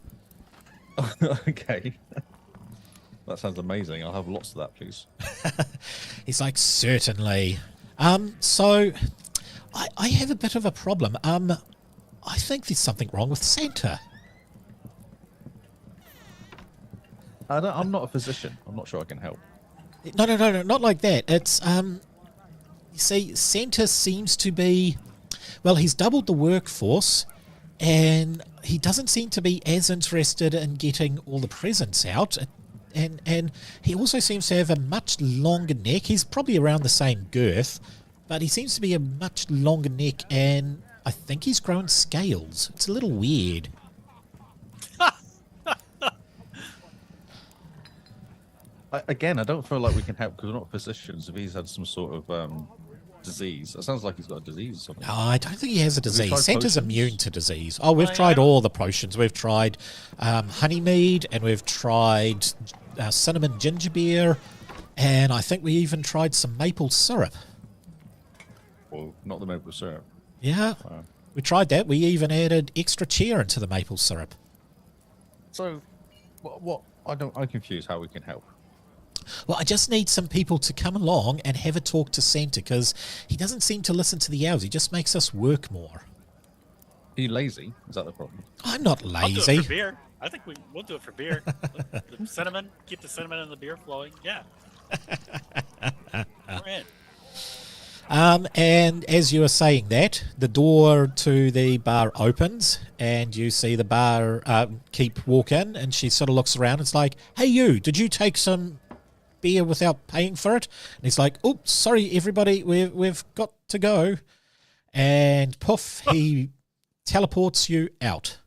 Okay. That sounds amazing. I'll have lots of that, please. He's like, certainly. So I have a bit of a problem. I think there's something wrong with Santa. I'm not a physician. I'm not sure I can help. No, not like that. It's you see, Santa seems to be, well, he's doubled the workforce, and he doesn't seem to be as interested in getting all the presents out. And he also seems to have a much longer neck. He's probably around the same girth, but he seems to be a much longer neck, and I think he's grown scales. It's a little weird. Again, I don't feel like we can help because we're not physicians. If he's had some sort of disease, it sounds like he's got a disease or something. No, I don't think he has a disease. tried Santa's potions? immune to disease. Oh, we've Oh, tried yeah? all the potions. We've tried honeymead, and we've tried cinnamon ginger beer, and I think we even tried some maple syrup. Well, not the maple syrup. Yeah, Wow. we tried that. We even added extra cheer into the maple syrup. So, what? I'm confused how we can help. Well, I just need some people to come along and have a talk to Santa, because he doesn't seem to listen to the elves. He just makes us work more. Are you lazy? Is that the problem? I'm not I'll do it lazy. for beer. I think we'll do it for beer. The cinnamon, keep the cinnamon and the beer flowing. Yeah. We're in. And as you were saying that, the door to the bar opens, and you see the bar keep walk in, and she sort of looks around. It's like, hey, you, did you take some beer without paying for it? And he's like, oops, sorry, everybody, we've got to go. And poof, he teleports you out.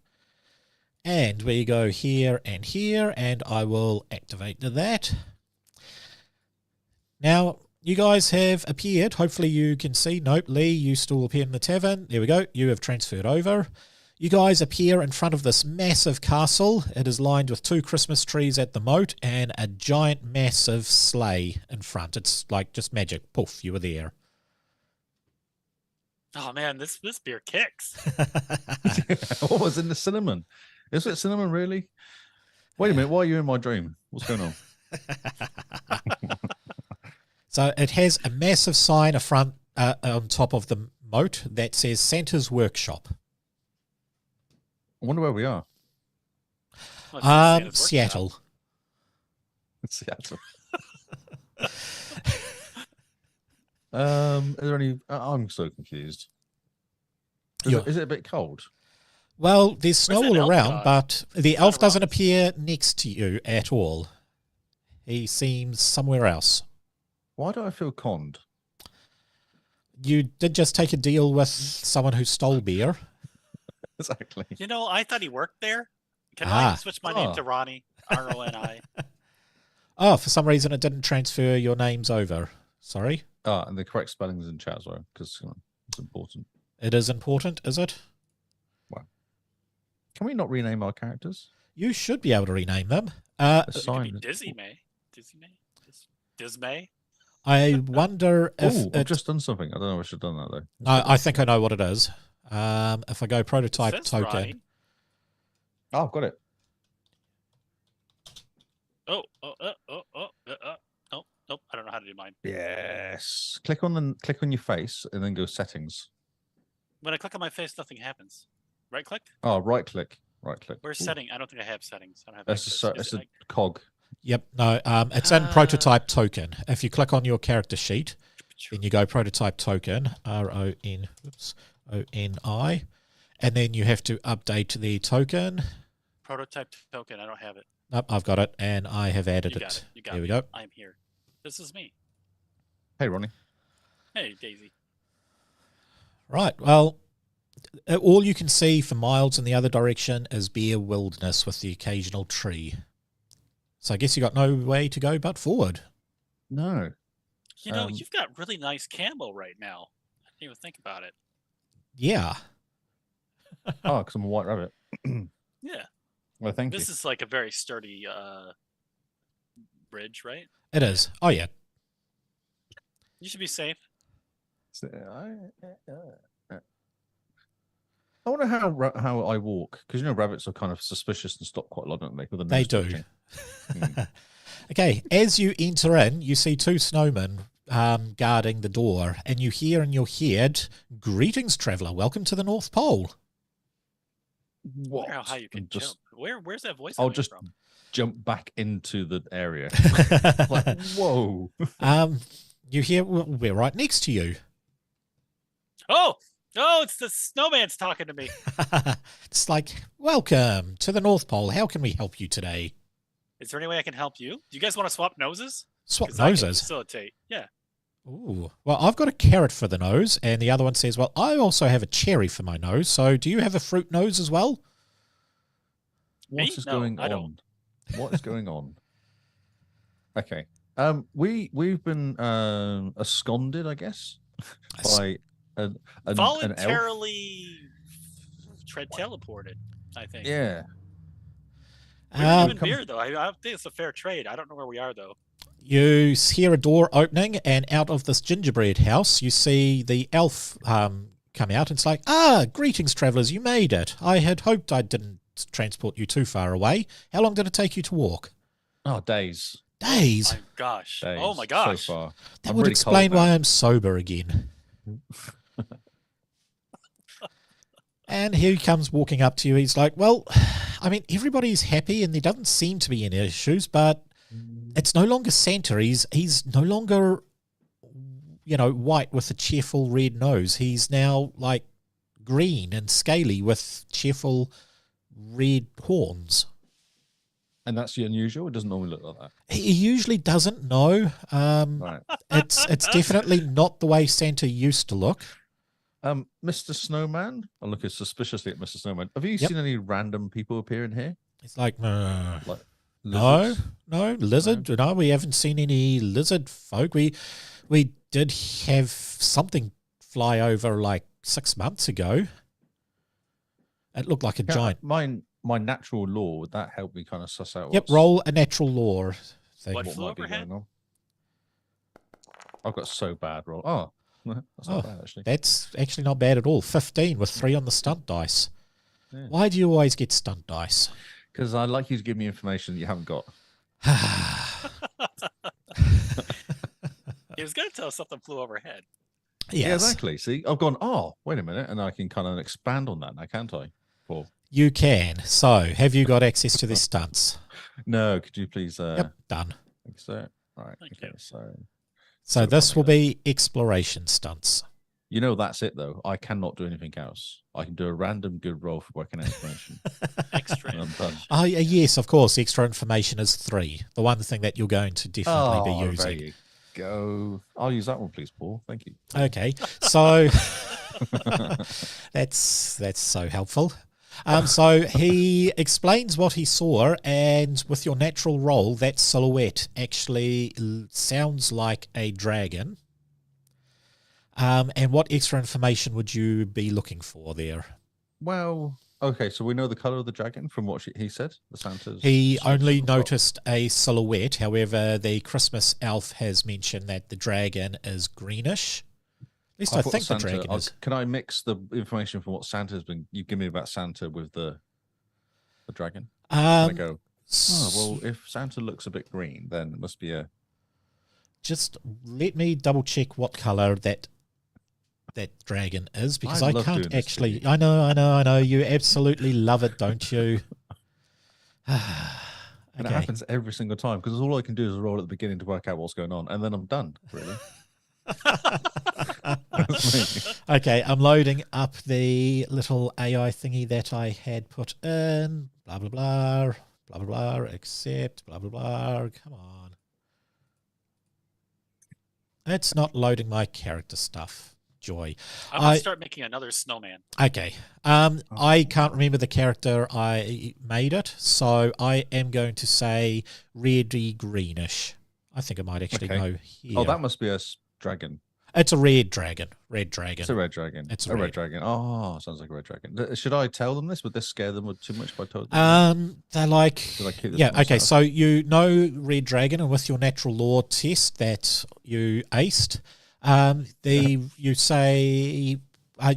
And we go here, and I will activate that. Now, you guys have appeared. Hopefully you can see. Nope, Lee, you still appear in the tavern. There we go. You have transferred over. You guys appear in front of this massive castle. It is lined with 2 Christmas trees at the moat and a giant massive sleigh in front. It's like just magic. Poof, you were there. Oh man, this beer kicks. What was in the cinnamon? Is it cinnamon, really? Wait a minute. Why are you in my dream? What's going on? So it has a massive sign on top of the moat that says Santa's Workshop. I wonder where we are. Oh, it's Santa's workshop. Seattle. Seattle. Is there any? I'm so confused. Is it a bit cold? Well, there's snow Where's that all elf around, guy? but the Not elf doesn't around. appear next to you at all. He seems somewhere else. Why do I feel conned? You did just take a deal with someone who stole beer. Exactly. You know, I thought he worked there. Can Ah. I switch my name to Ronnie? RONI. Oh, for some reason it didn't transfer your names over. Sorry. And the correct spellings in chat as well, because it's important. It is important, is it? Can we not rename our characters? You should be able to rename them. A It could be sign. Dizzy May. Dizzy May? Dismay? I wonder if Oh, I've it... just done something. I don't know if I should have done that though. I think I know what it is. If I go prototype It says token... Ronnie. Oh, I've got it. Oh, nope. I don't know how to do mine. Yes. Click on your face and then go settings. When I click on my face, nothing happens. Right click? Oh, right click. Where's Ooh. setting? I don't think I have settings. I don't have That's access. it's Is a it cog. Yep, no, it's in prototype token. If you click on your character sheet, then you go prototype token, RONI, And then you have to update the token. Prototype token. I don't have it. Nope, I've got it, and I have added You got it. You got There me. we go. I'm here. This is me. Hey, Ronnie. Hey, Daisy. Right, well, all you can see for miles in the other direction is bare wilderness with the occasional tree. So I guess you got no way to go but forward. No. You know, you've got really nice camo right now. I didn't even think about it. Yeah. Oh, because I'm a white rabbit. Yeah. Well, thank you. This is like a very sturdy bridge, right? It is. Oh, yeah. You should be safe. I wonder how I walk, because rabbits are kind of suspicious and stop quite a lot, don't they? With a They nose do. touching. Okay, as you enter in, you see two snowmen guarding the door, and you hear in your head, "Greetings, traveller. Welcome to the North Pole." I wonder how high you can jump. Where's that voice I'll coming just from? jump back into the area. Like, whoa. You hear, we're right next to you. Oh, it's the snowman's talking to me. It's like, welcome to the North Pole. How can we help you today? Is there any way I can help you? Do you guys want to swap noses? Swap 'Cause I can noses? facilitate. Yeah. Ooh. Well, I've got a carrot for the nose, and the other one says, well, I also have a cherry for my nose, so do you have a fruit nose as well? What is No, going I on? don't. What is going on? Okay. We've been absconded, I guess, by an elf. Voluntarily teleported, I think. Yeah. We're even beer, though. I don't think it's a fair trade. I don't know where we are, though. You hear a door opening, and out of this gingerbread house, you see the elf come out. And it's like, greetings, travellers. You made it. I had hoped I didn't transport you too far away. How long did it take you to walk? Oh, days. Days? Oh my gosh. Days. Oh my gosh. So far. That I'm would really explain cold why now. I'm sober again. And here he comes walking up to you. He's like, well, I mean, everybody's happy and there doesn't seem to be any issues, but it's no longer Santa. He's no longer, white with a cheerful red nose. He's now like green and scaly with cheerful red horns. And that's unusual. It doesn't normally look like that. He usually doesn't know. Right. It's definitely not the way Santa used to look. Mr. Snowman. I'm looking suspiciously at Mr. Snowman. Have you Yep. seen any random people appear in here? It's like, Like no, lizards? lizard. No, we haven't seen any lizard folk. We did have something fly over like 6 months ago. It looked like a giant. My natural law, would that help me kind of suss out? Yep, roll a natural lore thing. What What flew might be overhead? going on? I've got so bad roll. Oh, that's not bad actually. That's actually not bad at all. 15 with 3 on the stunt dice. Yeah. Why do you always get stunt dice? Because I'd like you to give me information that you haven't got. He was going to tell us something flew overhead. Yes. Yeah, exactly. See, I've gone, oh, wait a minute. And I can kind of expand on that now, can't I? Paul? You can. So, have you got access to the stunts? No, could you please? Yep, done. Think so. All right. Thank Okay. you. So this will be exploration stunts. That's it though. I cannot do anything else. I can do a random good roll for working out information. Extra. And I'm done. Oh, yes, of course. Extra information is 3. The one thing that you're going to definitely be There using. you go. I'll use that one, please, Paul. Thank you. Okay, so that's so helpful. So he explains what he saw, and with your natural roll, that silhouette actually sounds like a dragon. And what extra information would you be looking for there? Well, okay, so we know the color of the dragon from what he said. The Santa's. He only description of what- noticed a silhouette. However, the Christmas elf has mentioned that the dragon is greenish. At least I thought think the Santa- dragon is. Can I mix the information from what Santa's been? You give me about Santa with the dragon. I go. Oh well, if Santa looks a bit green, then it must be a. Just let me double check what color that dragon is, because I love can't doing this to actually. you. I know. You absolutely love it, don't you? And it Okay. happens every single time because all I can do is roll at the beginning to work out what's going on, and then I'm done. Really. That's me. Okay, I'm loading up the little AI thingy that I had put in. Blah, blah, blah. Blah, blah, blah. Accept. Blah, blah, blah. Come on. It's not loading my character stuff. Joy. I'm gonna start making another snowman. Okay. I can't remember the character I made it, so I am going to say reddy greenish. I think I might actually go here. Oh, that must be a dragon. It's a red dragon. Red dragon. It's a red dragon. It's a red dragon. Oh, sounds like a red dragon. Should I tell them this? Would this scare them too much if I told them? They're like, Should I keep this yeah, to okay. myself? So you know red dragon, and with your natural law test that you aced, you say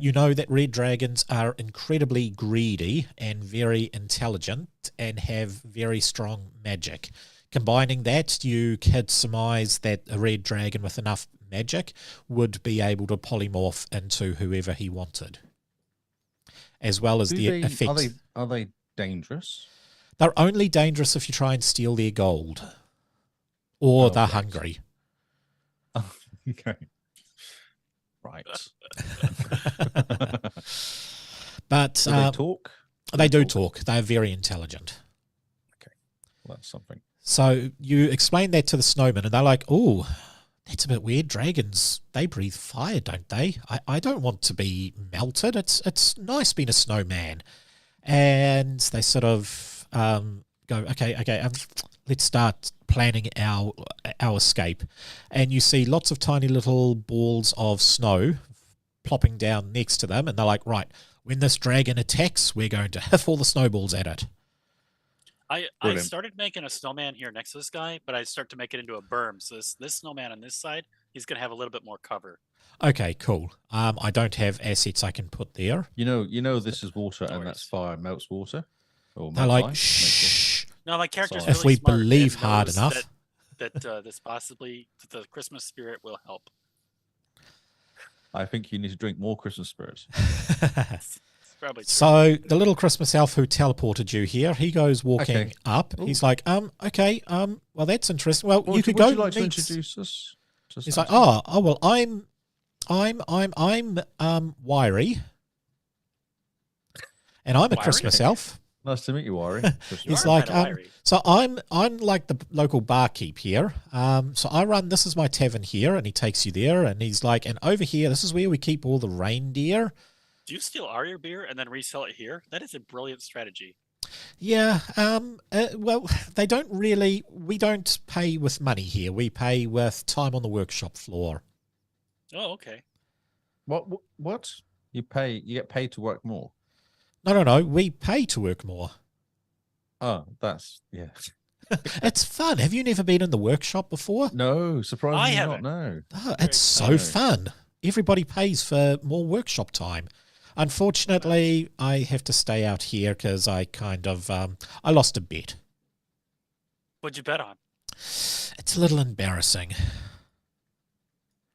you know that red dragons are incredibly greedy and very intelligent and have very strong magic. Combining that, you could surmise that a red dragon with enough magic would be able to polymorph into whoever he wanted, as well as effects. Are they dangerous? They're only dangerous if you try and steal their gold, or they're hungry. Oh, okay. Right. But Do they talk? They do talk. They're very intelligent. Okay. Well, that's something. So you explain that to the snowman, and they're like, oh, that's a bit weird. Dragons, they breathe fire, don't they? I don't want to be melted. It's nice being a snowman. And they sort of go, okay, let's start planning our escape. And you see lots of tiny little balls of snow plopping down next to them, and they're like, right, when this dragon attacks, we're going to hit all the snowballs at it. I started making a snowman here next to this guy, but I start to make it into a berm. So this snowman on this side, he's going to have a little bit more cover. Okay, cool. I don't have assets I can put there. You know, this is water, and that's fire melts water. Or They're melts like, ice. shh. No, my character's If really we smart believe and hard knows enough. that this possibly the Christmas spirit will help. I think you need to drink more Christmas spirits. Probably true. So the little Christmas elf who teleported you here, he goes walking up. Ooh. He's like, okay, well, that's interesting. Well, Would you could go you like to meet. introduce us? He's like, well, I'm Wiry, and I'm a Wiry? Christmas elf. Nice to meet you, Wari. He's are like, kinda wiry. so I'm like the local barkeep here. So I run. This is my tavern here, and he takes you there, and he's like, and over here, this is where we keep all the reindeer. Do you steal our beer and then resell it here? That is a brilliant strategy. Yeah. Well, they don't really. We don't pay with money here. We pay with time on the workshop floor. Oh, okay. What? You get paid to work more. No. We pay to work more. Oh, yeah. It's fun. Have you never been in the workshop before? No, surprisingly I not. haven't. No. Oh, it's so fun. Everybody pays for more workshop time. Unfortunately, I have to stay out here because I kind of I lost a bet. What'd you bet on? It's a little embarrassing.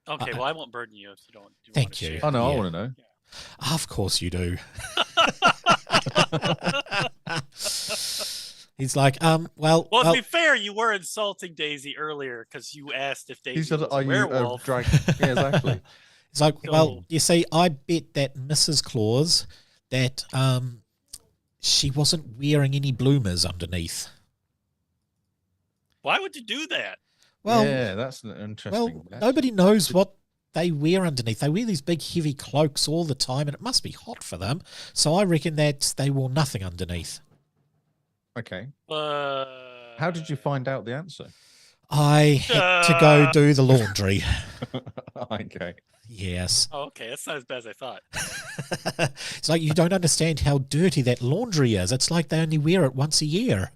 Okay, well, I won't burden you if you don't. Thank you. Oh no, I Yeah. want to know. Of course you do. He's like, Well, to be fair, you were insulting Daisy earlier because you asked if Daisy He said, was "Are a you werewolf. dragon?" Yeah, exactly. It's like, So- well, you see, I bet that Mrs. Claus that she wasn't wearing any bloomers underneath. Why would you do that? Well, yeah, that's an interesting. nobody knows what they wear underneath. They wear these big, heavy cloaks all the time, and it must be hot for them. So I reckon that they wore nothing underneath. Okay. How How did you find out the answer? I had to go do the laundry. Okay. Yes. Oh, okay, that's not as bad as I thought. It's like you don't understand how dirty that laundry is. It's like they only wear it once a year.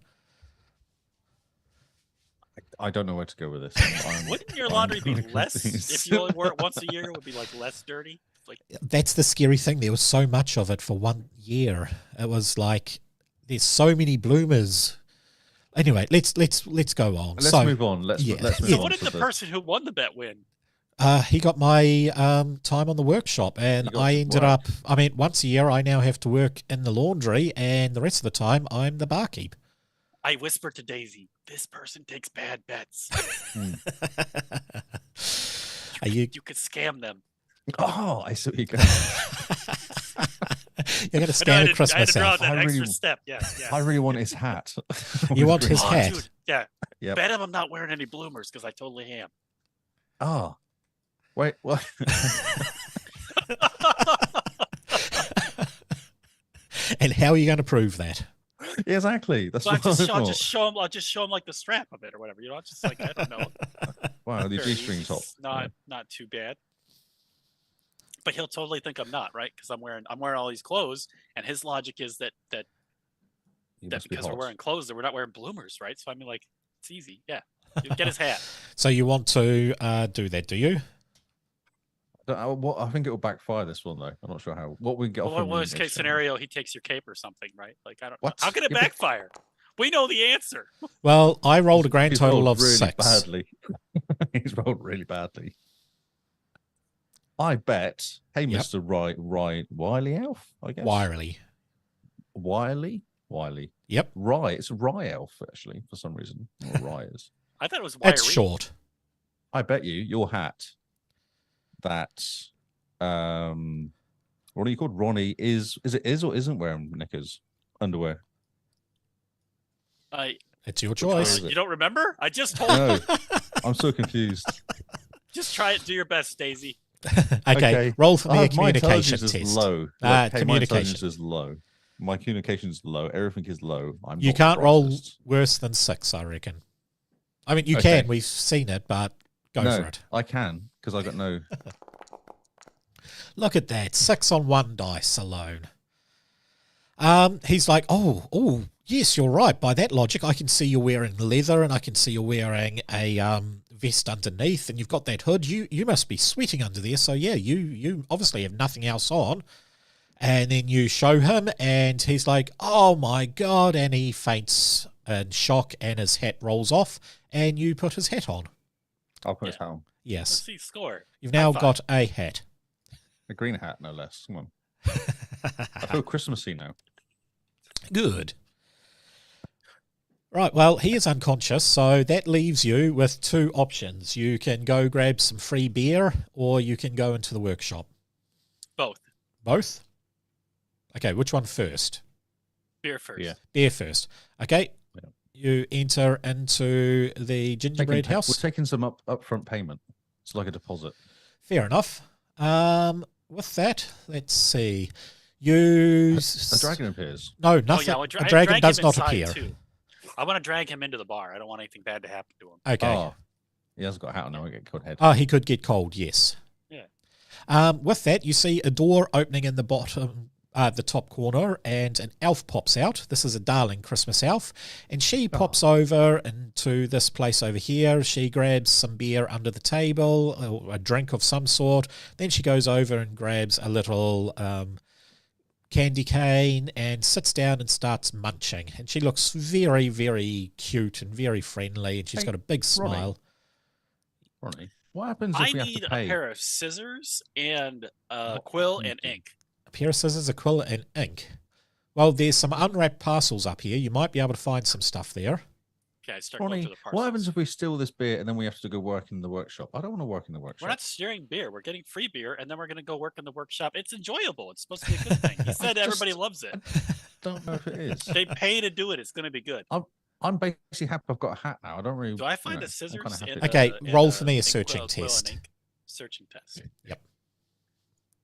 I don't know where to go with this. Wouldn't your laundry be really less confused. if you only wore it once a year? It would be like less dirty. Like That's the scary thing. There was so much of it for 1 year. It was like there's so many bloomers. Anyway, let's go on. Let's so, move on. Let's yeah. move Yeah. on. what did for the person who won the bet win? He got my time on the workshop, and You got I to ended work. up. I mean, once a year, I now have to work in the laundry, and the rest of the time, I'm the barkeep. I whispered to Daisy, "This person takes bad bets. Are you? You could scam them." Oh, I see what you go. You're going to I stand had a Christmas to draw elf. that I extra really- step. Yeah. I really want his hat. You want his Oh, hat? dude, yeah. Yep. Bet him I'm not wearing any bloomers because I totally am. Oh, wait, what? And how are you going to prove that? Yeah, exactly. That's So what I'll I just thought. show him like the strap of it or whatever. You know, it's just like I don't know. Wow, the Very G-string easy. top. It's not too bad. But he'll totally think I'm not, right? Because I'm wearing all these clothes, and his logic is that You must be because we're hot. wearing clothes, that we're not wearing bloomers, right? So I mean, like, it's easy. Yeah, you get his hat. So you want to do that, do you? I think it will backfire this one though. I'm not sure how. What we can get off Well, him in worst case exchange. scenario, he takes your cape or something, right? Like I don't. What? How can it Yeah, but- backfire? We know the answer. Well, I rolled a grand He's total rolled of really 6. badly. He's rolled really badly. I bet. Hey, Yep. Mr. Wiley Elf, I guess. Wirely. Wiley. Yep. Rye. It's a Rye Elf actually for some reason. Or Rye is. I thought it was That's wiry. short. I bet you your hat. That. What are you called? Ronnie is or isn't wearing knickers, underwear. It's your one choice. is it? You don't remember? I just told No, you. I'm so confused. Just try it. Do your best, Daisy. Okay, roll for me a My communication intelligence test. is low. Ah, Look, hey, my communication. intelligence is low. My communication is low. Everything is low. You not can't the roll brightest. worse than 6, I reckon. I mean, you Okay. can. We've seen it, but go No, for it. I can because I got no. Look at that. 6 on 1 dice alone. He's like, oh, yes, you're right. By that logic, I can see you're wearing leather and I can see you're wearing a vest underneath and you've got that hood. You must be sweating under there. So, yeah, you obviously have nothing else on. And then you show him and he's like, oh, my God. And he faints in shock and his hat rolls off and you put his hat on. I'll put his hat on. Let's Yes. see score. You've now High five. got a hat. A green hat, no less. Come on. I feel Christmassy now. Good. Right, well, he is unconscious, so that leaves you with 2 options. You can go grab some free beer, or you can go into the workshop. Both. Both? Okay, which one first? Beer first. Yeah. Beer first. Okay, Yeah. you enter into the gingerbread We're house. taking some upfront payment. It's like a deposit. Fair enough. With that, let's see. Use... A dragon appears. No, Oh, nothing. yeah, a dragon drag does him not inside, appear. Too. I want to drag him into the bar. I don't want anything bad to happen to him. Okay. Oh, he hasn't got a hat on. I won't get cold head. Oh, he could get cold, yes. Yeah. With that, you see a door opening in the the top corner, and an elf pops out. This is a darling Christmas elf, and she pops over into this place over here. She grabs some beer under the table, or a drink of some sort. Then she goes over and grabs a little candy cane and sits down and starts munching. And she looks very, very cute and very friendly, and she's Hey, got a big Ronnie. smile. Ronnie, what happens if I we have need to a pay? pair of scissors and quill and ink. A pair of scissors, a quill, and ink. Well, there's some unwrapped parcels up here. You might be able to find some stuff there. Okay, I start going Ronnie, through the parcels. what happens if we steal this beer and then we have to go work in the workshop? I don't want to work in the workshop. We're not steering beer. We're getting free beer, and then we're going to go work in the workshop. It's enjoyable. It's supposed to be a good thing. He said everybody loves it. Don't know if it is. They pay to do it. It's going to be good. I'm basically happy I've got a hat now. I don't really. Do I find you know, the I'm scissors? kinda happy and, with Okay, and, roll for me a ink, searching quill and test. ink? Searching test. Yep.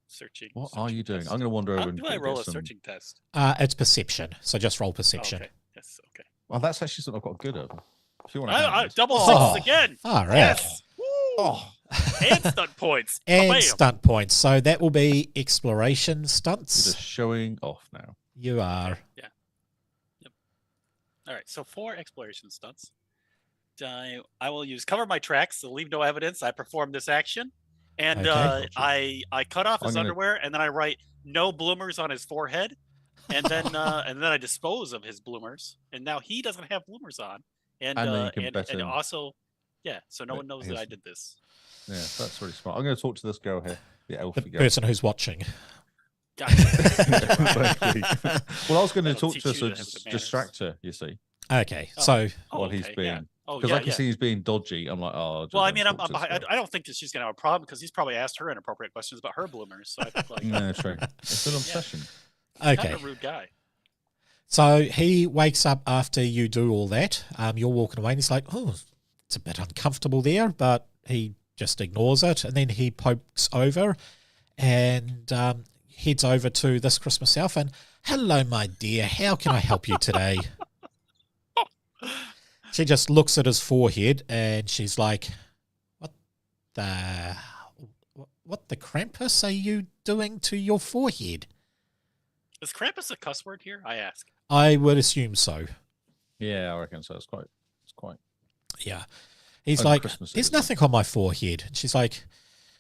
Searching. What are searching you doing? test. I'm going to wander How over and do I get roll a some- searching test? It's perception, so just roll Oh, perception. okay. Yes. Okay. Well, that's actually something I've got good at. If you want to. Double Oh. sixes again. All right. Yes. Woo. Oh, And stunt points. And Bam. stunt points. So that will be exploration you're stunts. just showing off now. You are. Yeah. Yep. All right. So 4 exploration stunts. I will use cover my tracks, so leave no evidence. I perform this action, and Okay. I cut off his I'm gonna- underwear, and then I write no bloomers on his forehead, and then I dispose of his bloomers, and now he doesn't have bloomers on, and And then you can bet and him. also, yeah. So no Bet one knows that his- I did this. Yeah, that's really smart. I'm going to talk to this girl here, the The elfy girl. person who's watching. Gotcha. Well, I was going to That'll talk teach to her you so to have the manners. distract her. You see, Okay, Oh. so Oh, while he's okay, being yeah. Oh Because yeah, I can yeah. see he's being dodgy. I'm like, oh. Well, I don't mean, talk to this guy. I don't think that she's gonna have a problem because he's probably asked her inappropriate questions about her bloomers. So I think like No, true. It's an obsession. he's kind Okay. of a rude guy. So he wakes up after you do all that. You're walking away and he's like, oh, it's a bit uncomfortable there, but he just ignores it. And then he pokes over and heads over to this Christmas elf and, hello, my dear, how can I help you today? She just looks at his forehead and she's like, what the Krampus are you doing to your forehead? Is Krampus a cuss word here? I ask. I would assume so. Yeah, I reckon so. It's quite. Yeah. He's Only like, Christmas there's isn't it? nothing on my forehead. And she's like,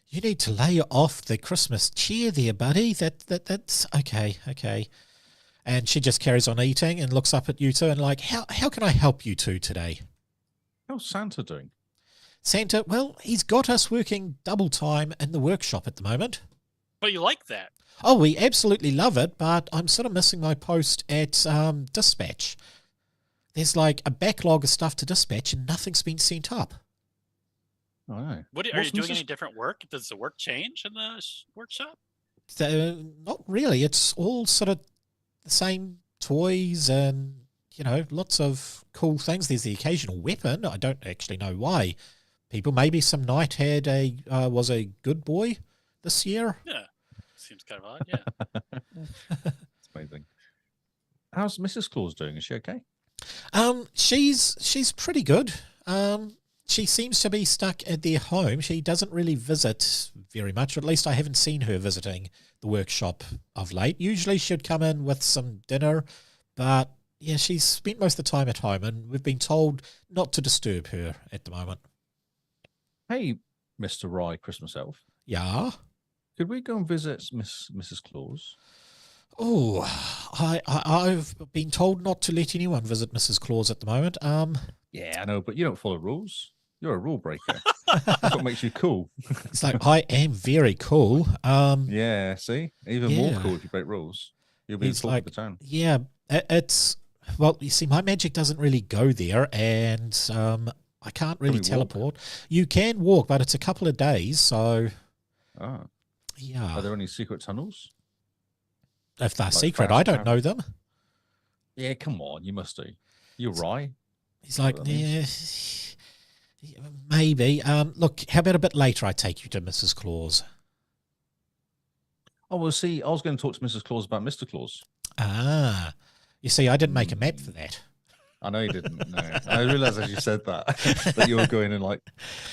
you need to lay off the Christmas cheer there, buddy. That's okay. And she just carries on eating and looks up at you two and like, how can I help you two today? How's Santa doing? Santa, well, he's got us working double time in the workshop at the moment. But you like that? Oh, we absolutely love it, but I'm sort of missing my post at dispatch. There's like a backlog of stuff to dispatch and nothing's been sent up. Oh, no. What are you What's doing? Mrs. Any different work? Does the work change in the workshop? So, not really. It's all sort of the same toys and, lots of cool things. There's the occasional weapon. I don't actually know why. People, maybe some knight was a good boy this year. Yeah. Seems kind of odd, yeah. It's amazing. How's Mrs. Claus doing? Is she okay? She's pretty good. She seems to be stuck at their home. She doesn't really visit very much, or at least I haven't seen her visiting the workshop of late. Usually she'd come in with some dinner, but yeah, she's spent most of the time at home, and we've been told not to disturb her at the moment. Hey, Mr. Rye, Christmas elf. Yeah. Could we go and visit Mrs. Claus? Oh, I've been told not to let anyone visit Mrs. Claus at the moment. Yeah, I know, but you don't follow rules. You're a rule breaker. That's what makes you cool. It's like, I am very cool. Yeah, see? Even more Yeah. cool if you break rules. You'll be the He's talk like, of the town. yeah, well, you see, my magic doesn't really go there, and I can't really we walk? teleport. You can walk, but it's a couple of days, so Ah. yeah. Are there any secret tunnels? If they're like secret, fast I don't travel? know them. Yeah, come on, you must do. You're Rye. He's like, what that yeah, maybe. Look, how about a bit later I take you to Mrs. Claus? Oh, well, see, I was going to talk to Mrs. Claus about Mr. Claus. Ah, you see, I didn't make a map for that. I know you didn't. No. I realised as you said that, that you were going and like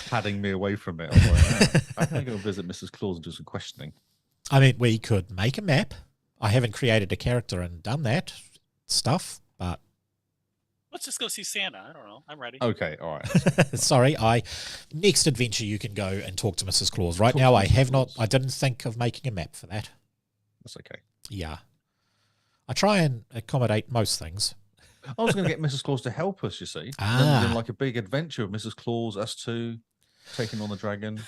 padding me away from it. I was like, I can go visit Mrs. Claus and do some questioning. I mean, we could make a map. I haven't created a character and done that stuff, but Let's just go see Santa. I don't know. I'm ready. Okay, all right. sorry, next adventure you can go and talk to Mrs. Claus. Right Talk now to I Mrs. have not, Claus. I didn't think of making a map for that. That's okay. Yeah. I try and accommodate most things. I was going to get Mrs. Claus to help us, you see. Ah. Then we're in like a big adventure of Mrs. Claus, us two, taking on the dragon.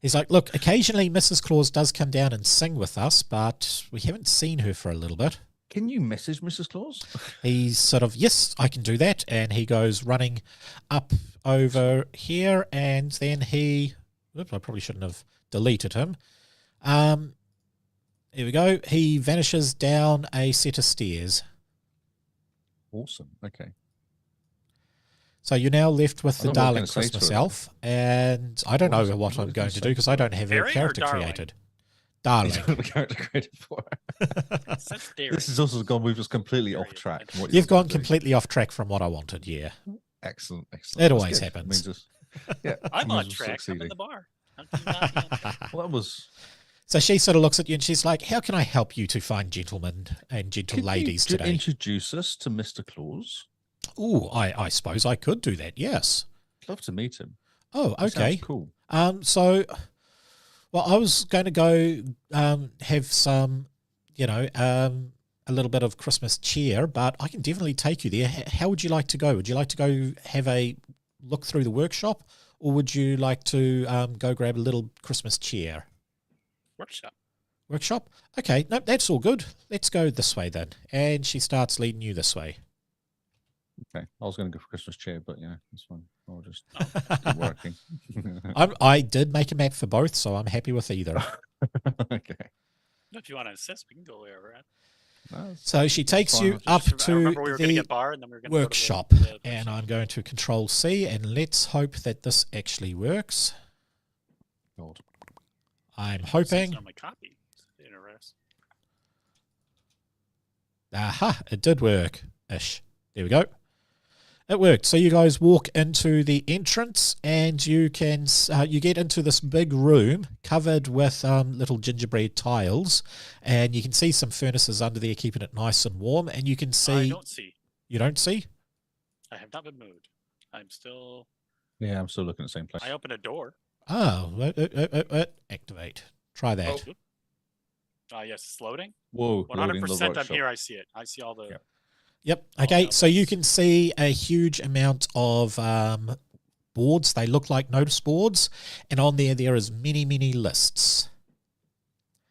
He's like, look, occasionally Mrs. Claus does come down and sing with us, but we haven't seen her for a little bit. Can you message Mrs. Claus? He's sort of, yes, I can do that. And he goes running up over here, and then oops, I probably shouldn't have deleted him. Here we go. He vanishes down a set of stairs. Awesome. Okay. So you're now left with I the don't know what I was darling gonna say to Christmas her. elf, and I don't know What was what I I'm gonna going to say do because to I her? don't have a Daring or character darling? created. You Darling. don't have a character created for her. Since Derek. This has also gone, we've just completely off Period. track. From what You've were gonna gone do. completely off track from what I wanted, yeah. Excellent. Excellent. It That's always good. happens. Means us- yeah, I'm means on we're track. I'm in succeeding. the bar. How can you not be on track? Well, that was. So she sort of looks at you and she's like, how can I help you to find gentlemen and gentle Could ladies you today? introduce us to Mr. Claus? Oh, I suppose I could do that, yes. I'd love to meet him. Oh, He sounds okay. cool. So, well, I was going to go have some, a little bit of Christmas cheer, but I can definitely take you there. How would you like to go? Would you like to go have a look through the workshop, or would you like to go grab a little Christmas cheer? Workshop. Workshop? Okay, no, that's all good. Let's go this way then. And she starts leading you this way. Okay, I was going to go for Christmas cheer, but yeah, that's fine. I'll just keep working. I did make a map for both, so I'm happy with either. Okay. If you want to insist, we can go wherever at. No, So she takes fine. you up I to remember we were going to the get bar, and then we were going workshop, to go to the and I'm going to Control C, and let's hope that this actually works. God. I'm It's hoping. on my copy. Interesting. Aha, it did work. Ish. There we go. It worked. So you guys walk into the entrance, and you can you get into this big room covered with little gingerbread tiles, and you can see some furnaces under there keeping it nice and warm. And you can see. I don't see. You don't see? I have not been moved. I'm still. Yeah, I'm still looking at the same place. I opened a door. Oh, activate. Try that. Yes, it's loading. Whoa, 100%. I'm here. I see it. I see all the. Yep. Okay. So you can see a huge amount of boards. They look like notice boards, and on there is many lists.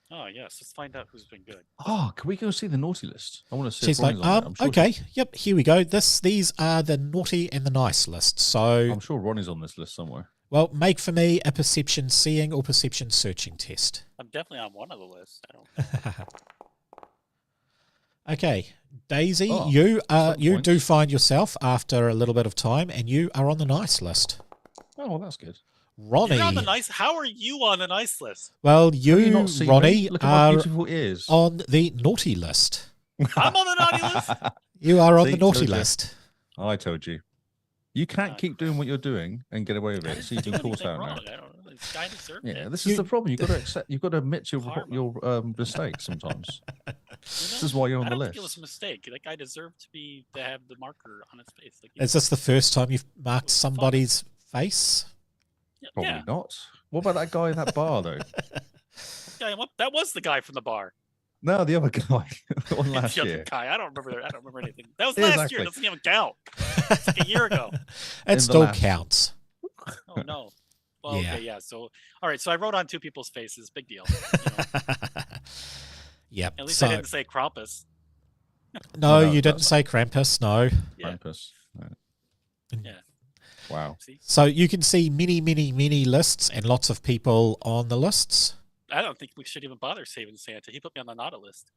Oh yes, let's find out who's been good. Oh, can we go see the naughty list? I want to see. She's like, okay, yep, here we go. These are the naughty and the nice lists. So I'm sure Ronnie's on this list somewhere. Well, make for me a perception seeing or perception searching test. I'm definitely on one of the lists. I don't. Okay, Daisy, you do find yourself after a little bit of time, and you are on the nice list. Oh, well, that's good. Ronnie, you're on the nice. How are you on the nice list? Well, you not see Ronnie, me? Look at my are beautiful ears. on the naughty list. I'm on the naughty list. You are on See, the naughty told you. list. I told you. You can't keep doing what you're doing and get away with it. So you've been caught out now. I don't know. This guy deserved Yeah, it. this is the problem. You've got to accept. You've got to admit Karma. your mistakes sometimes. This is why you're on I the don't list. think it was a mistake. That guy deserved to have the marker on his face. Like, Is this the first time you've marked somebody's face? Probably yeah. not. What about that guy in that bar though? That was the guy from the bar. No, the other guy on last The other year. guy. I don't remember anything. That was Yeah, last year. exactly. It doesn't even count. It's like a year ago. It still counts. Oh no. Well, Yeah. okay, yeah. So, all right. So I wrote on two people's faces. Big deal. Yep. At least so, I didn't say Krampus. no, No, you didn't that's- say Krampus, no. Yeah. Krampus. Right. Yeah. Wow. See, So you can see many lists and lots of people on the lists. I don't think we should even bother saving Santa. He put me on the naughty list.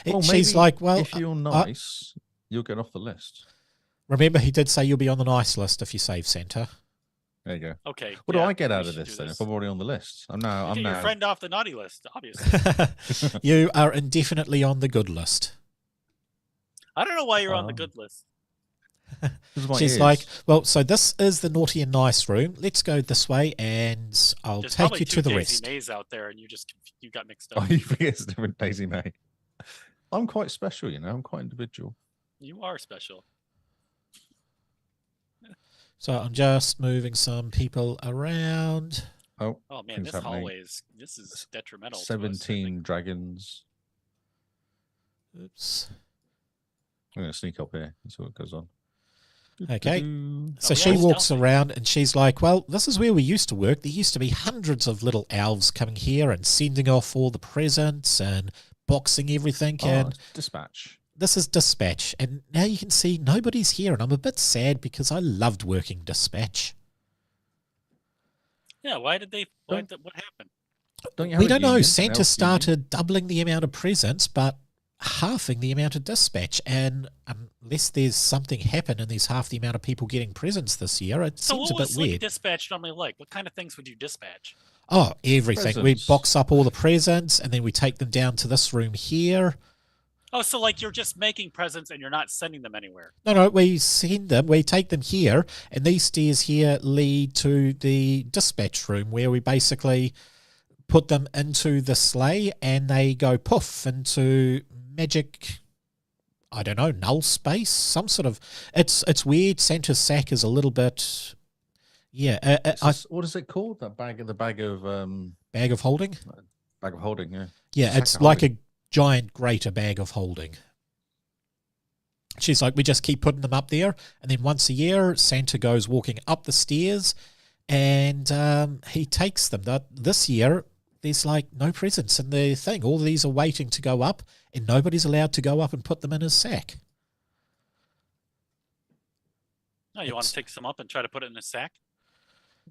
Well, She's maybe like, well, if you're nice, you'll get off the list. remember he did say you'll be on the nice list if you save Santa. There you go. Okay. What yeah, do I get we out of should this do then? If I'm already on the list, I'm now. Get your now. friend off the naughty list, obviously. You are indefinitely on the good list. I don't know why you're on the good list. This is my She's ears. like, well, so this is the naughty and nice room. Let's go this way, and I'll There's take probably you two to the Daisy rest. Mays out there, and you got mixed Oh, up. you think it's a different Daisy May? I'm quite special, you know. I'm quite individual. You are special. So I'm just moving some people around. Oh, Oh man, things this happening. hallway is detrimental. to us, I 17 think. dragons. Oops. I'm going to sneak up here. That's what goes on. Okay. Doo-doo. So Oh, she yeah, walks stealthy. around and she's like, well, this is where we used to work. There used to be hundreds of little elves coming here and sending off all the presents and boxing everything. Oh, And it's dispatch. this is dispatch. And now you can see nobody's here. And I'm a bit sad because I loved working dispatch. Yeah, why did they? What happened? Don't you have We a don't know. union? An Santa elf started doubling the amount of presents, but halving the amount of dispatch. And unless there's something happen and there's half the amount of people getting presents this year, it So seems a what bit was weird. like dispatch normally like? What kind of things would you dispatch? Oh, everything. We Presents. box up all the presents and then we take them down to this room here. Oh, so like you're just making presents and you're not sending them anywhere. No, we send them, we take them here, and these stairs here lead to the dispatch room where we basically put them into the sleigh and they go poof into magic, I don't know, null space, some sort of, it's weird. Santa's sack is a little bit, What is it called? That bag of bag of holding. bag of holding. Yeah. Yeah, Sack it's of like holding. a giant greater bag of holding. She's like, we just keep putting them up there, and then once a year, Santa goes walking up the stairs, and he takes them. This year, there's like no presents in the thing. All these are waiting to go up, and nobody's allowed to go up and put them in his sack. No, you want to take some up and try to put it in a sack?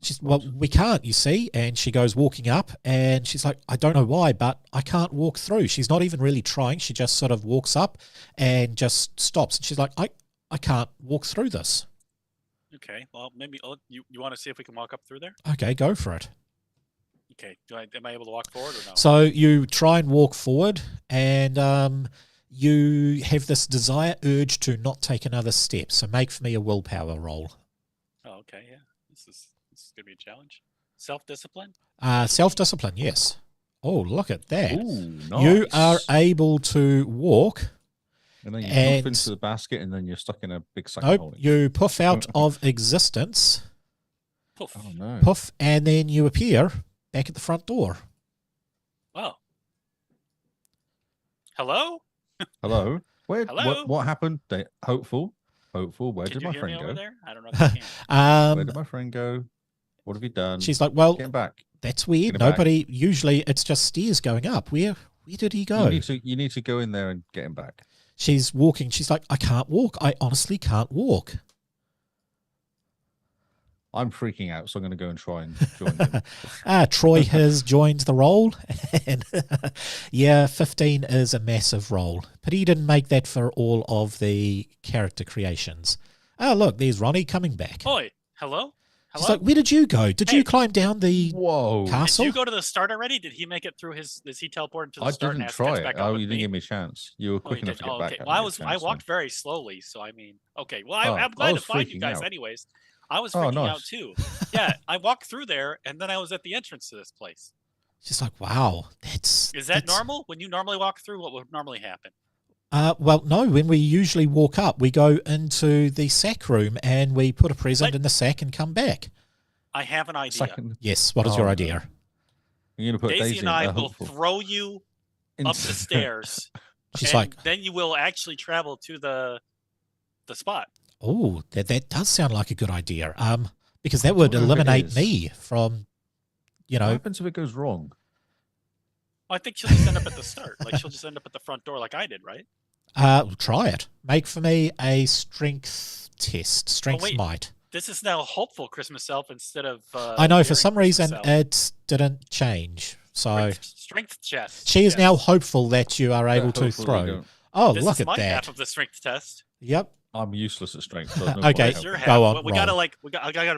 She's, well, we can't, you see. And she goes walking up and she's like, I don't know why, but I can't walk through. She's not even really trying. She just sort of walks up and just stops. And she's like, I can't walk through this. Okay, well, maybe you want to see if we can walk up through there? Okay, go for it. Okay, am I able to walk forward or no? So you try and walk forward and you have this desire urge to not take another step. So make for me a willpower roll. Oh, okay, yeah. This is going to be a challenge. Self-discipline? Self-discipline, yes. Oh, look at that. Ooh, nice. You are able to walk. And then you poof into the basket and then you're stuck in a big sack of Nope, holding. you puff out of existence. Poof. Oh, no. Puff, and then you appear back at the front door. Oh. Hello? Hello? Hello? What happened? Hopeful, where Can did you my hear friend me go? over there? I don't know if you can. Where did my friend go? What have you done? She's like, well, Get him back. that's weird. Get him back. Nobody, usually it's just stairs going up. Where did he go? You need to go in there and get him back. She's walking. She's like, I can't walk. I honestly can't walk. I'm freaking out, so I'm going to go and try and join him. Troy has joined the roll. And yeah, 15 is a massive roll. But he didn't make that for all of the character creations. Oh, look, there's Ronnie coming back. Oi, hello? She's Hello? like, where did you go? Did you climb down the Whoa. castle? Did you go to the start already? Did he make it through his? Is he teleported to the I start didn't and try catch it. back up Oh, with you didn't me? give me a chance. You were Oh, quick you enough did? to get Oh, back. okay. I Well, didn't get a I chance, walked so. very slowly, so I mean, okay. Well, Oh, I'm I glad to was find you freaking guys, out. anyways. I was Oh, freaking nice. out too. Yeah, I walked through there, and then I was at the entrance to this place. She's like, wow, Is that normal? When you normally walk through, what would normally happen? Well, no, when we usually walk up, we go into the sack room and we put a present in the sack and come back. I have an idea. Second. Yes, what is your idea? You're going to put Daisy and I will hopeful. throw you up the stairs. She's and like, then you will actually travel to the spot. oh, that does sound like a good idea. Because that would don't know if it eliminate is. me from, What happens if it goes wrong? I think she'll just end up at the start. Like she'll just end up at the front door, like I did, right? try it. Make for me a strength test, strength wait. might. This is now hopeful Christmas elf instead of. I know, for fearing some Christmas reason elf. it didn't change. So Strength chest. she is Yes. now hopeful that you are able to Hopefully throw. don't. Oh, This look is at my that. half of the strength test. Yep. I'm useless at strength. So there's no Okay, point What's your helping. half? go on, Well, we gotta roll. like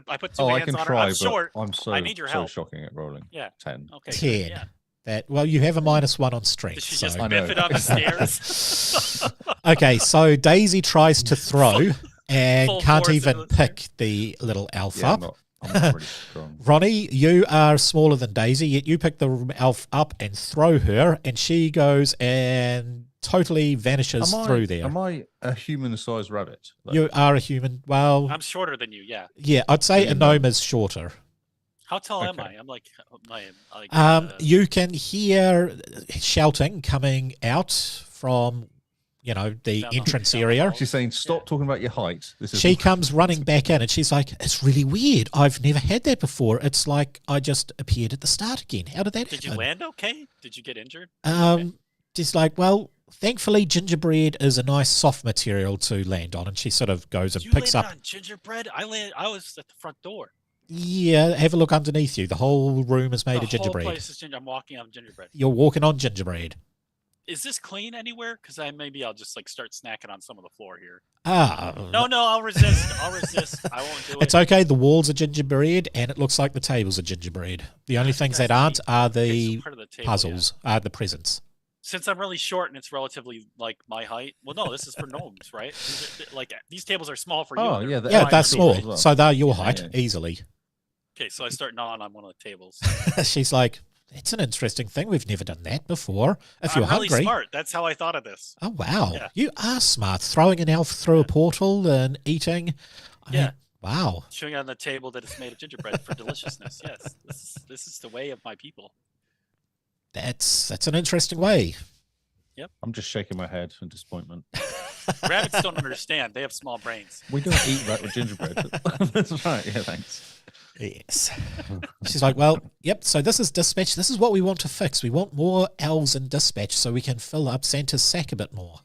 I put two Oh, I hands can on her. try, I'm but short. I'm so, I need your so help. shocking at rolling. Yeah. 10. Okay. 10. good, Yeah. That, well, you have a -1 on strength. Did she so. just I know. biff it up the stairs? Okay, so Daisy tries to throw and Full can't force even into the pick the little elf Yeah, up. I'm not really strong. Ronnie, you are smaller than Daisy, yet you pick the elf up and throw her, and she goes and totally vanishes through there. Am I a human-sized rabbit? though? You are a human. Well, I'm shorter than you. Yeah. yeah, I'd say a Yeah. gnome is shorter. How tall am Okay. I? I'm like. You can hear shouting coming out from, the Down the- entrance down the area. hall. She's saying, "Stop talking about your height." This is She comes running back in and she's like, it's really weird. I've never had that before. It's like I just appeared at the start again. How did that Did you happen? land okay? Did you get injured? Just like, well, thankfully gingerbread is a nice soft material to land on. And she sort of goes and You picks landed up. on gingerbread. I was at the front door. Yeah, have a look underneath you. The whole room is made The of gingerbread. whole place is I'm walking on gingerbread. You're walking on gingerbread. Is this clean anywhere? Because maybe I'll just like start snacking on some of the floor here. No, No, I'll resist. I'll resist. I won't do it. It's okay. The walls are gingerbread, and it looks like the tables are gingerbread. The only things that aren't are Okay, the so part of the table, puzzles, are the presents. Since I'm really short and it's relatively like my height. Well, no, this is for gnomes, right? These tables are small for you. Oh, and yeah, they're Yeah, wide they're for me, small, right? well. so they're your Yeah, height yeah. easily. Okay, so I start gnawing on one of the tables. She's like, that's an interesting thing. We've never done that before. If I'm you're really hungry. smart. That's how I thought of this. Oh, wow. Yeah. You are smart. Throwing an elf through a portal and eating. I Yeah. mean, wow. Showing on the table that it's made of gingerbread for deliciousness. Yes, this is the way of my people. That's an interesting way. I'm just shaking my head in disappointment. Rabbits don't understand. They have small brains. We don't eat that with gingerbread. That's right. Yeah, thanks. Yes. She's like, well, yep, so this is dispatch. This is what we want to fix. We want more elves in dispatch so we can fill up Santa's sack a bit more.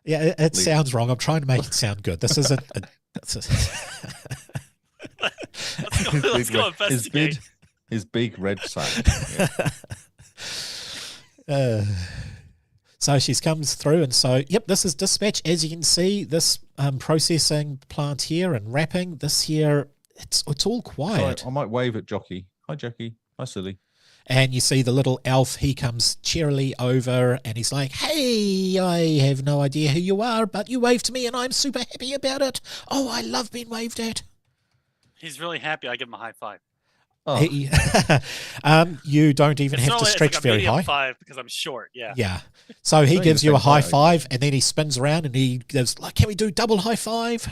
Yeah, it sounds wrong. I'm trying to make it sound good. This isn't. Let's go investigate. His big red sack. So she comes through, and so yep, this is dispatch. As you can see, this processing plant here and wrapping this here. It's all quiet. Sorry, I might wave at Jockey. Hi, Jockey. Hi, silly. And you see the little elf, he comes cheerily over and he's like, hey, I have no idea who you are, but you waved to me and I'm super happy about it. Oh, I love being waved at. He's really happy. I give him a high five. Oh. You don't even have to stretch it's like a very high. Five because I'm short, yeah. Yeah. So he gives you a high five and then he spins around and he goes, like, can we do double high five?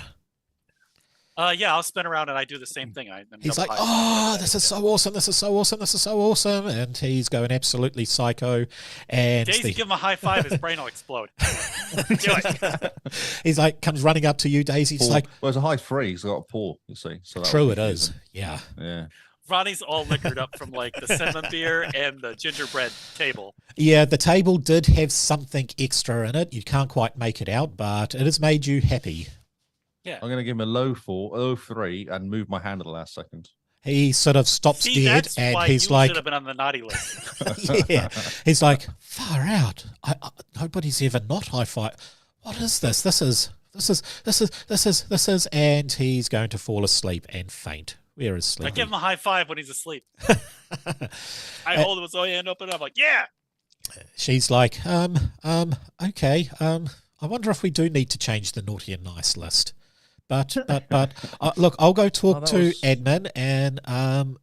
Yeah, I'll spin around and I do the same thing. He's like, oh, this is so awesome. This is so awesome. This is so awesome. And he's going absolutely psycho. And Daisy, give him a high five. His brain will explode. Do it. He's like, comes running up to you, Daisy. He's like, well, it's a high three. He's got a paw, you see. So true, it is. Yeah. Yeah. Ronnie's all liquored up from like the cinnamon beer and the gingerbread table. Yeah, the table did have something extra in it. You can't quite make it out, but it has made you happy. Yeah. I'm going to give him a low 3, and move my hand at the last second. He sort of stops dead, and he's like, should have been on the naughty list. yeah. He's like, far out. Nobody's ever not high five. What is this? This is, and he's going to fall asleep and faint. Where is Sleepy? I give him a high five when he's asleep. I hold his hand open. I'm like, yeah. She's like, okay. I wonder if we do need to change the naughty and nice list. But look, I'll go talk to admin, and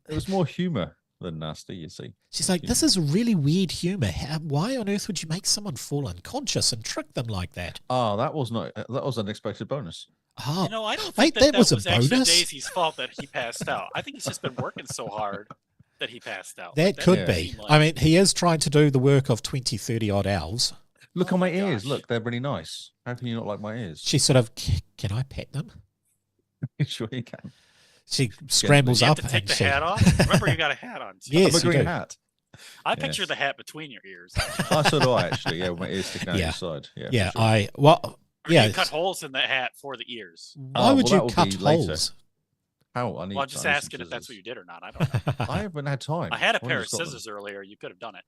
it was more humour than nasty. You see, she's like, this is really weird humour. Why on earth would you make someone fall unconscious and trick them like that? Oh, that was an unexpected bonus. Oh, you know, I don't think that was a bonus. Actually Daisy's fault that he passed out. I think he's just been working so hard that he passed out. That could be. Like... I mean, he is trying to do the work of 20, 30 odd elves. Look on my ears. Look, they're really nice. How can you not like my ears? She sort of, can I pet them? Sure you can. She scrambles up. You have to take the hat off. Remember, you got a hat on. Too. Yes, a green hat. I picture the hat between your ears. So do I, actually. Yeah, with my ears sticking out the side. Yeah, sure. You cut holes in the hat for the ears. Why would you cut holes? How? I'm just asking if that's what you did or not. I don't know. I haven't had time. I had a pair of scissors earlier. You could have done it.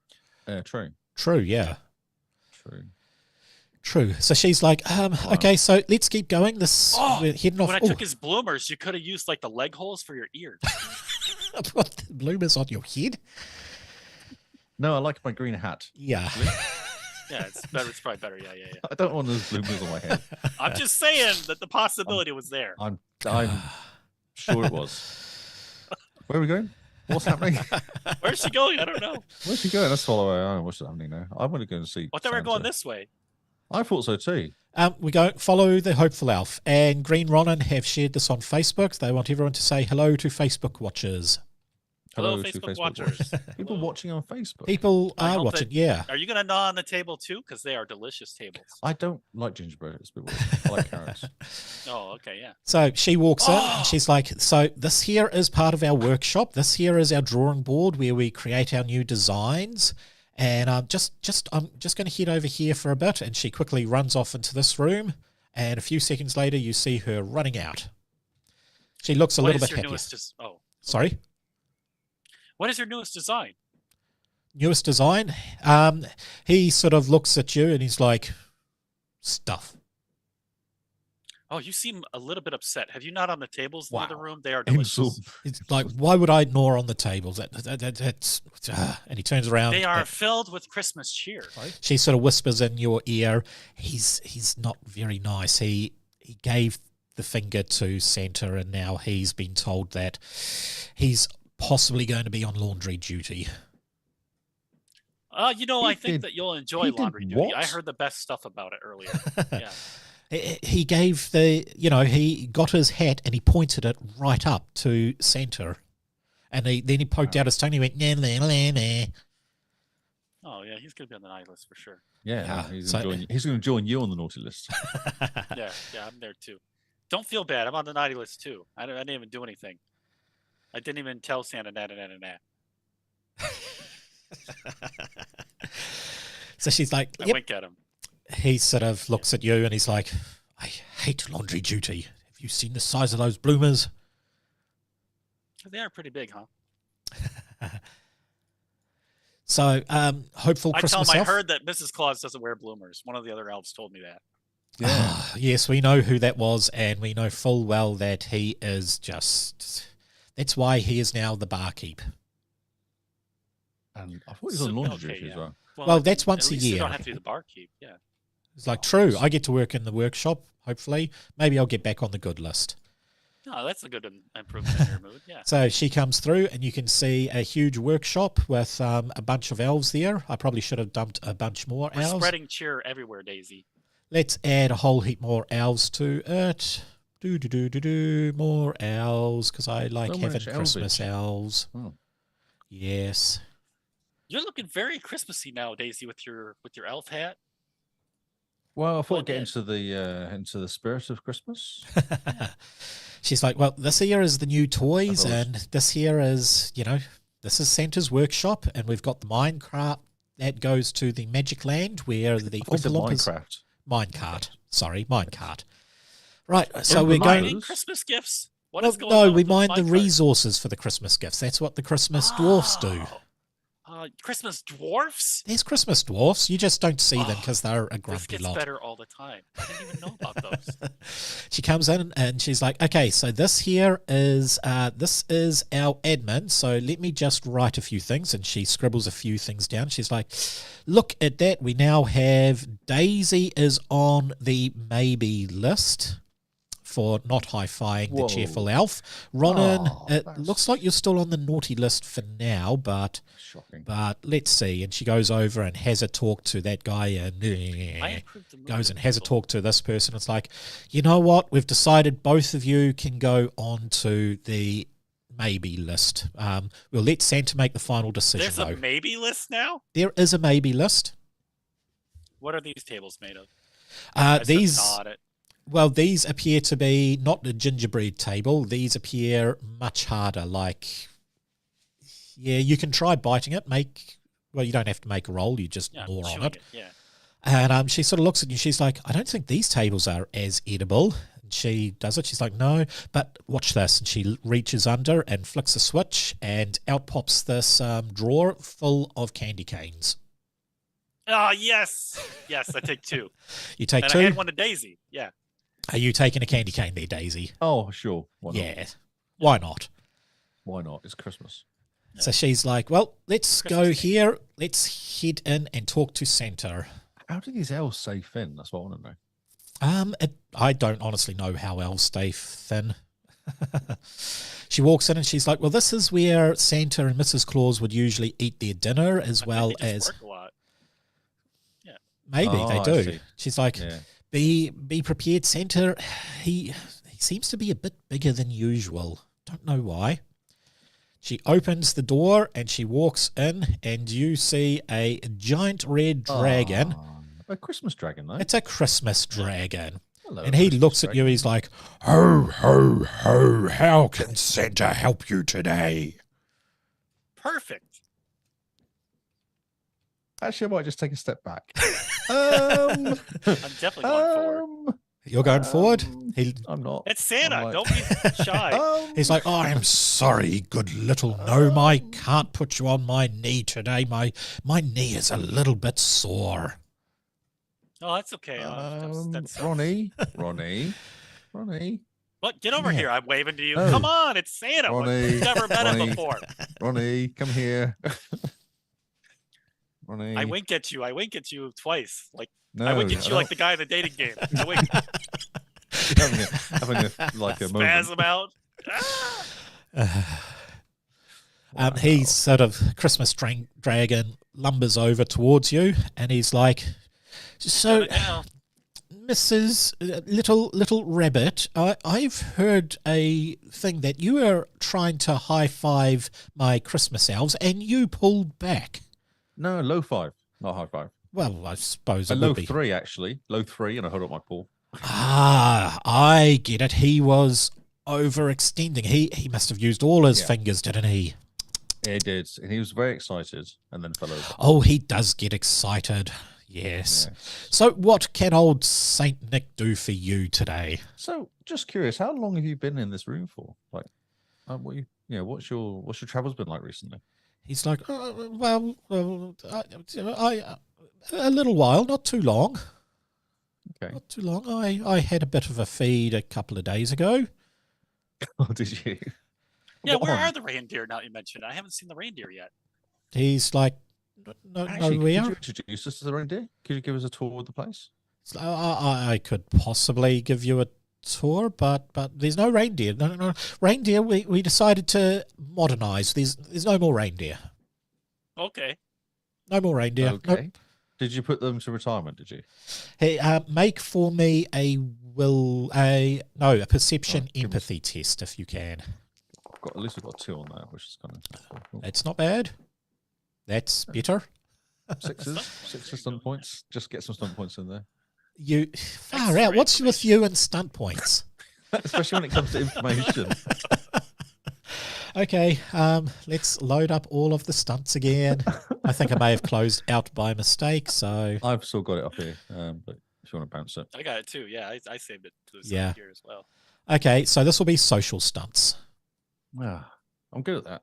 Yeah, true. True, yeah. True. So she's like, okay, so let's keep going. We're heading off. When I took his bloomers, you could have used like the leg holes for your ears. What, the bloomers on your head? No, I like my green hat. Yeah. Yeah, it's better. It's probably better. Yeah. I don't want those bloomers on my head. I'm just saying that the possibility was there. I'm sure it was. Where are we going? What's happening? Where's she going? I don't know. Where's she going? Let's follow her. I don't know what's happening now. I want to go and see. I thought we were going this way. I thought so too. We go follow the Hopeful Elf, and Green Ronin have shared this on Facebook. They want everyone to say hello to Facebook watchers. Hello Facebook watchers. People watching on Facebook. People are watching, yeah. Are you going to gnaw on the table too? Because they are delicious tables. I don't like gingerbread. It's a bit weird. I like carrots. Oh, okay, yeah. So she walks in and she's like, so this here is part of our workshop. This here is our drawing board where we create our new designs. And I'm just going to head over here for a bit. And she quickly runs off into this room. And a few seconds later, you see her running out. She looks a little bit happier. Sorry? What is your newest design? Newest design? He sort of looks at you and he's like, stuff. Oh, you seem a little bit upset. Have you not on the tables in the room? They are delicious. It's like, why would I gnaw on the tables? That's and he turns around. They are filled with Christmas cheer. She sort of whispers in your ear, he's not very nice. He gave the finger to Santa and now he's been told that he's possibly going to be on laundry duty. I think that you'll enjoy laundry duty. What? I heard the best stuff about it earlier. Yeah. He gave he got his hat and he pointed it right up to Santa. And then he poked out his tongue and he went, nah, nah, nah, nah. Oh, yeah, he's going to be on the naughty list for sure. Yeah, he's going to join you on the naughty list. Yeah, I'm there too. Don't feel bad. I'm on the naughty list too. I didn't even do anything. I didn't even tell Santa that. So she's like, I wink at him. he sort of looks at you and he's like, I hate laundry duty. Have you seen the size of those bloomers? They are pretty big, huh? So, hopeful I tell Christmas him I elf. heard that Mrs. Claus doesn't wear bloomers. One of the other elves told me that. Yeah. Yes, we know who that was, and we know full well that he is just... That's why he is now the barkeep. And I thought he was on laundry duty as well. Well, that's once at a least you year. don't have to be the barkeep, yeah. It's like, true, I get to work in the workshop, hopefully. Maybe I'll get back on the good list. No, that's a good improvement in your mood, yeah. So she comes through, and you can see a huge workshop with a bunch of elves there. I probably should have dumped a bunch more We're elves. spreading cheer everywhere, Daisy. Let's add a whole heap more elves to it. More elves, because I like So having much Christmas elvish. elves. Oh. Yes. You're looking very Christmassy now, Daisy, with your elf hat. Well, I thought Well I'd get done. into the spirit of Christmas. She's like, well, this here is the new toys, Of course. and this here is, this is Santa's workshop, and we've got the minecart that goes to the Magic Land where the I said Oompa Loompas... Minecraft. Minecart. Sorry, minecart. Right, so we're Oompa going... Mining Christmas gifts? What Well, is going no, on we with mine the minecart? resources for the Christmas gifts. That's what the Christmas dwarfs do. Christmas dwarfs? There's Christmas dwarfs. You just don't see them because they're a This grumpy gets lot. better all the time. I didn't even know about those. She comes in and she's like, okay, so this here is our admin. So let me just write a few things. And she scribbles a few things down. She's like, look at that. We now have Daisy is on the maybe list for not high-fiving the Whoa. cheerful elf. Ronan, Oh, it that's- looks like you're still on the naughty list for now, but Shocking. let's see. And she goes over and has a talk to that guy and I improved the mood goes of and has a people. talk to this person. It's like, you know what? We've decided both of you can go on to the maybe list. We'll let Santa make the final decision, There's though. a maybe list now? There is a maybe list. What are these tables made of? I said These... nod it. Well, these appear to be not a gingerbread table. These appear much harder. Like, yeah, you can try biting it. Well, you don't have to make a roll. You just Yeah, gnaw on chewing it. Yeah. And she sort of looks at you. She's like, I don't think these tables are as edible. And she does it. She's like, no, but watch this. And she reaches under and flicks a switch, and out pops this drawer full of candy canes. Oh, yes. Yes, I take two. You take And two. I had one to Daisy. Yeah. Are you taking a candy cane there, Daisy? Oh, sure. Why not? Yeah. Why not? Why not? It's Christmas. So she's like, well, let's go Christmas cake. here. Let's head in and talk to Santa. How do these elves stay thin? That's what I want to know. I don't honestly know how elves stay thin. She walks in and she's like, well, this is where Santa and Mrs. Claus would usually eat their dinner, as I think well they just as work a lot. maybe Oh, they I do. see. She's like, Yeah. be prepared, Santa. He seems to be a bit bigger than usual. Don't know why. She opens the door and she walks in, and you see a giant red dragon. Ah, a Christmas dragon, though. It's a Christmas dragon. Hello, And he Christmas looks at you, dragon. he's like, ho, ho, ho, how can Santa help you today? Perfect. Actually, I might just take a step back. I'm definitely going forward. You're going forward? I'm not. It's Santa. I'm like- Don't be shy. He's like, oh, I'm sorry, good little gnome. I can't put you on my knee today. My knee is a little bit sore. Oh, that's okay. That's Ronnie. What? Get over Yeah. here. I'm waving to you. Oh. Come on. It's Santa. Ronnie, We've never met him Ronnie. before. Ronnie, come here. Ronnie. I wink at you. I wink at you twice. Like No, I wink at you I like the guy in the dating game. I wink. don't- having a like a moment. Spasm out. Ah! He sort of, Christmas dragon lumbers over towards you, and he's like, so, Now, Mrs. Little Rabbit, I've heard a thing that you were trying to high-five my Christmas elves, and you pulled back. No, low five, not high five. Well, I suppose A it low would be. 3, actually. Low 3, and I hold up my paw. Ah, I get it. He was overextending. He must have used all his Yeah. fingers, didn't he? He did, and he was very excited, and then fell over. Oh, he does get excited. Yes. Yes. So what can old Saint Nick do for you today? So, just curious, how long have you been in this room for? Like, what's your travels been like recently? He's like, a little while, not too long. Okay. Not too long. I had a bit of a feed a couple of days ago. Oh, did you? Yeah, What where on? are the reindeer now you mentioned? I haven't seen the reindeer yet. He's like, Actually, nowhere. could you introduce us to the reindeer? Could you give us a tour of the place? I could possibly give you a tour, but there's no reindeer. No reindeer. We decided to modernize. There's no more reindeer. Okay. No more reindeer. Okay. Nope. Did you put them to retirement? Did you? Hey, make for me a perception Oh, give us- empathy test if you can. At least we've got 2 on that, which is kind of cool. That's not bad. That's better. Sixes stunt points. Just get some stunt points in there. You far Extra out. What's with information. you and stunt points? Especially when it comes to information. Okay, let's load up all of the stunts again. I think I may have closed out by mistake, so I've still got it up here, but if you want to bounce it. I got it too. Yeah, I saved it to the side Yeah. here as well. okay, so this will be social stunts. Ah, I'm good at that.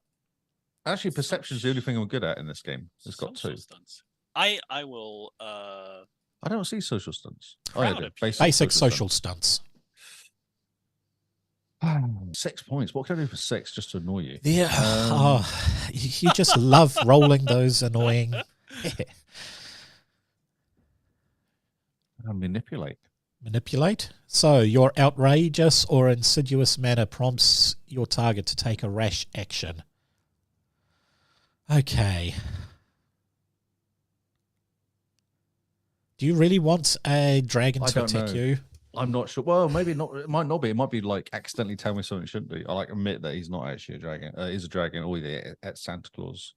Actually, perception's the only thing I'm good at in this game. It's got Social 2. stunts. I will I don't see social stunts. Proud I do. of you. Basic social stunts. 6 points. What can I do for 6 just to annoy you? Yeah, you just love rolling those annoying. Manipulate. Manipulate. So your outrageous or insidious manner prompts your target to take a rash action. Okay. Do you really want a dragon I to don't attack know. you? I'm not sure. Well, maybe not. It might not be. It might be like accidentally tell me something it shouldn't be. I like admit that he's not actually a dragon. He's a dragon, or he's at Santa Claus.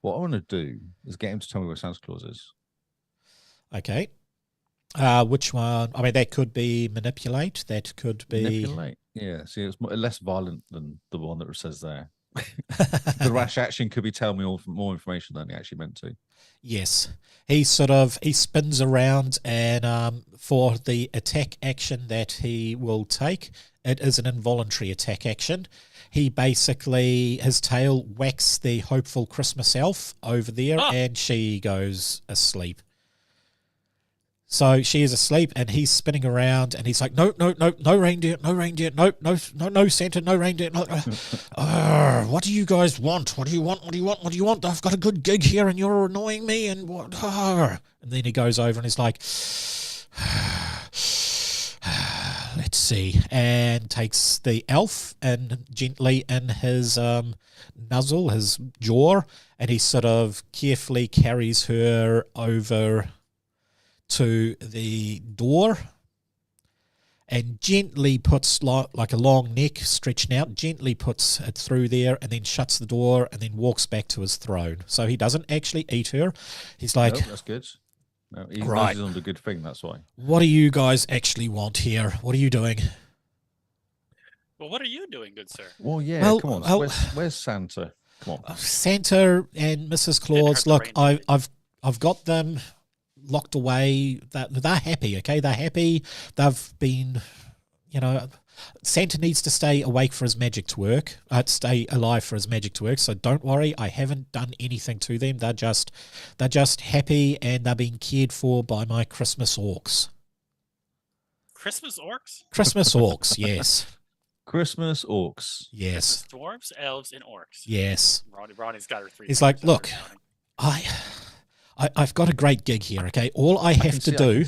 What I want to do is get him to tell me where Santa Claus is. Okay. Which one? I mean, that could be manipulate. That could be. Manipulate. Yeah. See, it's less violent than the one that says there. The rash action could be tell me more information than he actually meant to. Yes. He spins around and for the attack action that he will take, it is an involuntary attack action. He basically, his tail whacks the hopeful Christmas elf over there and she goes asleep. So she is asleep and he's spinning around and he's like, no reindeer, no Santa, no reindeer. No. What do you guys want? What do you want? I've got a good gig here and you're annoying me and what? And then he goes over and he's like, let's see, and takes the elf and gently in his nuzzle, his jaw, and he sort of carefully carries her over to the door and gently puts like a long neck stretching out, gently puts it through there and then shuts the door and then walks back to his throne. So he doesn't actually eat her. He's like, No, that's good. No, he's Right. on the good thing, that's why. what do you guys actually want here? What are you doing? Well, what are you doing, good sir? Well, yeah, Well, come on. well- Where's Santa? Come on. Santa and Mrs. Claus, hurt the look, reindeer. I've got them locked away. They're happy, okay? They're happy. They've been, Santa needs to stay awake for his magic to work, stay alive for his magic to work. So don't worry, I haven't done anything to them. They're just happy and they're being cared for by my Christmas orcs. Christmas orcs? Christmas orcs, yes. Christmas orcs. Yes. Dwarves, elves, and orcs. Yes. Ronnie's got her 3. He's like, points. look, I've got a great gig here, okay? All I have to do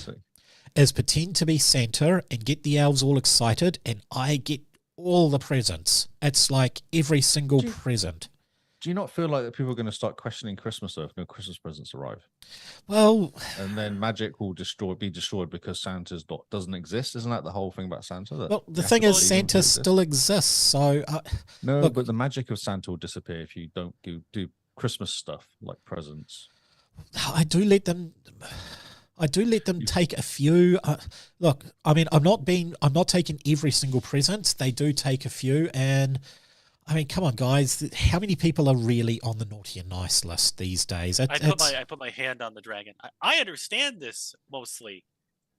is pretend to be Santa and get the elves all excited and I get all the presents. It's like every single present. Do you not feel like that people are going to start questioning Christmas though if no Christmas presents arrive? Well, And then magic will be destroyed because Santa's doesn't exist. Isn't that the whole thing about Santa? That well, the you have thing to is, believe him to Santa exist? still exists. So, No, look- but the magic of Santa will disappear if you don't do Christmas stuff like presents. I do let them take a few. Look, I mean, I'm not taking every single present. They do take a few, and I mean, come on, guys. How many people are really on the naughty and nice list these days? I put my hand on the dragon. I understand this mostly.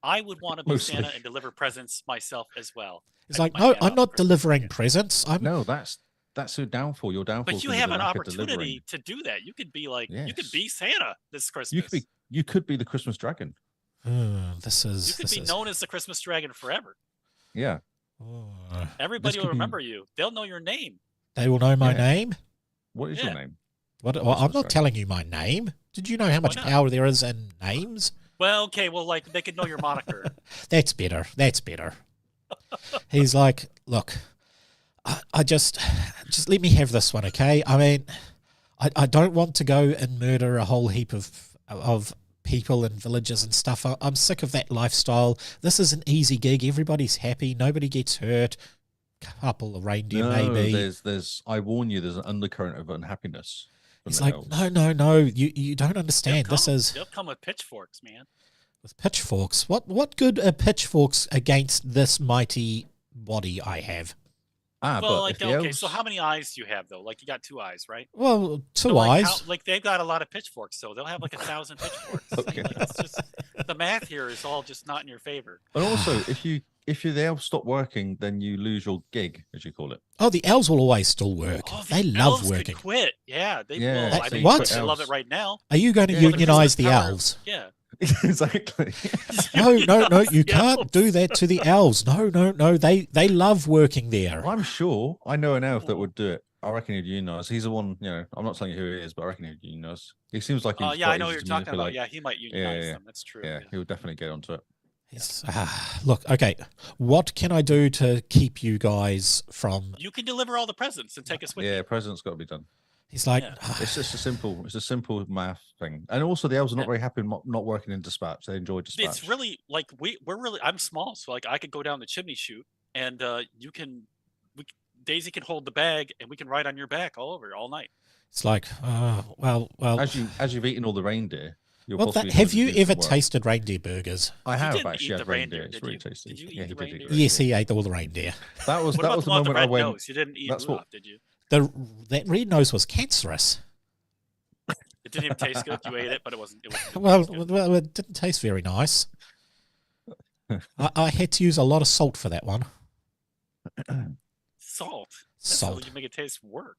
I would want to be Mostly. Santa and deliver presents myself as well. It's I like, put my no, hand I'm on the not Christmas delivering dragon. presents. No, that's your downfall. Your downfall. But you have an opportunity to do that. You could be like, you could Yes. be Santa this Christmas. You could be the Christmas dragon. This is. You could this be is, known as the Christmas dragon forever. Yeah. oh. Everybody will could be- remember you. They'll know your name. They will know my Yeah. name. What is your Yeah. name? What? Well, I'm Christmas not dragon. telling you my name. Did you know how much not? power there is in names? Well, okay, well, like they could know your moniker. That's better. That's better. He's like, look, I just let me have this one, okay? I mean, I don't want to go and murder a whole heap of people and villages and stuff. I'm sick of that lifestyle. This is an easy gig. Everybody's happy. Nobody gets hurt. Couple of reindeer, maybe. There's. I warn you. There's an undercurrent of unhappiness. from It's the like, elves. no. You don't understand. They'll come with pitchforks, man. With pitchforks. What good are pitchforks against this mighty body I have? But Well, if like, the okay, elves, so how many eyes do you have though? Like, you got 2 eyes, right? Well, two So, like, eyes. like they've got a lot of pitchforks, so they'll have like 1,000 pitchforks. Okay. Like, it's just the math here is all just not in your favor. and also if the elves stop working, then you lose your gig, as you call it. Oh, the elves will always still work. Oh, the They love elves working. Could quit. Yeah, they Yeah, will. I so mean, you quit they love elves. it right now. Are you going to Yeah, the unionize Christmas the power- elves? Yeah. Exactly. No, you Yeah. can't do that to the elves. No. They love working there. I'm sure I know an elf that would do it. I reckon he'd unionize. He's the one, I'm not telling you who he is, but I reckon he'd unionize. He seems like he's Yeah, I quite know what easy you're to talking about. manipulate. Yeah, he might unionize yeah. them. That's true. Yeah, he would definitely get onto it. Look, okay. What can I do to keep you guys from? You can deliver all the presents and take us with you. Yeah, presents got to be done. He's like, Yeah. It's just a simple math thing. And also the elves are not very happy not working in dispatch. They enjoy dispatch. It's really like we're really. I'm small, so like I could go down the chimney chute, and Daisy can hold the bag, and we can ride on your back all over all night. it's like, well. as you've eaten all the reindeer, you'll Well, possibly have you do some ever work. tasted reindeer burgers? I You have didn't actually eat had the reindeer. reindeer, It's did really you? tasty. Did you eat Yeah, the he did eat reindeer? the Yes, reindeer. he ate all the reindeer. That was What about the the one with moment the I red went. nose? You didn't eat that's what- Rudolph, did you? That red nose was cancerous. It didn't even taste good. You ate it, but it wasn't. Well, it didn't taste very nice. I had to use a lot of salt for that one. Salt. That's how Salt. you make it taste worse.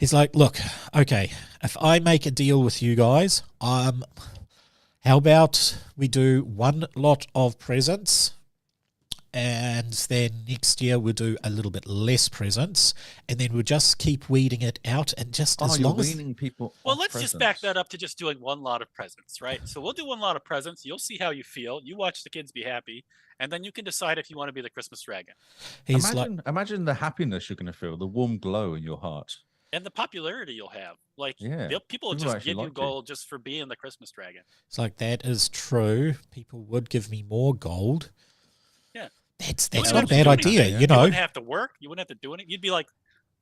He's like, look, okay, if I make a deal with you guys, how about we do one lot of presents, and then next year we'll do a little bit less presents, and then we'll just keep weeding it out, and just as you're long as weaning people. Well, off let's just back presents. that up to just doing one lot of presents, right? So we'll do one lot of presents. You'll see how you feel. You watch the kids be happy, and then you can decide if you want to be the Christmas dragon. he's like, Imagine the happiness you're going to feel, the warm glow in your heart. And the popularity you'll have. Like, Yeah, people will people just actually give you like you. gold just for being the Christmas dragon. it's like that is true. People would give me more gold. Yeah. That's You not a wouldn't bad have to do idea, anything. you You know. wouldn't have to work. You wouldn't have to do anything. You'd be like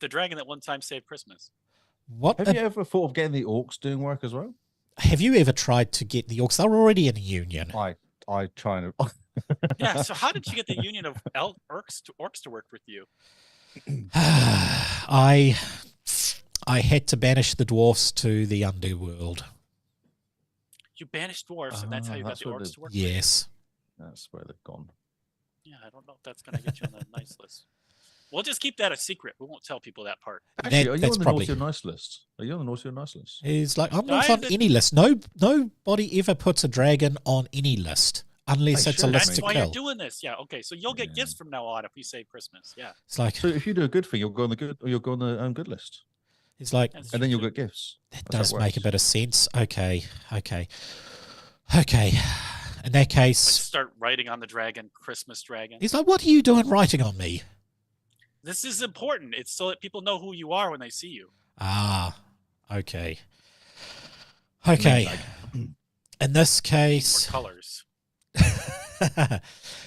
the dragon that one time saved Christmas. What Have you ever thought of getting the orcs doing work as well? have you ever tried to get the orcs? They're already in a union. I try and. Yeah. So how did you get the union of orcs to work with you? I had to banish the dwarfs to the underworld. You banished dwarves, and that's how you got that's the what orcs the- to work with you. Yes. That's where they've gone. Yeah, I don't know if that's going to get you on the nice list. We'll just keep that a secret. We won't tell people that part. Actually, are you that's on the probably- naughty or nice list? Are you on the naughty or nice list? He's like, I'm No, not I on haven't- any list. Nobody ever puts a dragon on any list unless They it's a should. list That's to why kill. you're doing this. Yeah. Okay. So you'll get Yeah. gifts from now on if we say Christmas. Yeah. It's like So if you do a good thing, you'll go on the good, or you'll go on the good list, it's like That's and then true you'll too. get gifts. that That's how does it make a works. bit of sense. Okay. In that Like case, start writing on the dragon, Christmas dragon. he's like, what are you doing writing on me? This is important. It's so that people know who you are when they see you. Ah, okay. Okay. In this Or case, colors.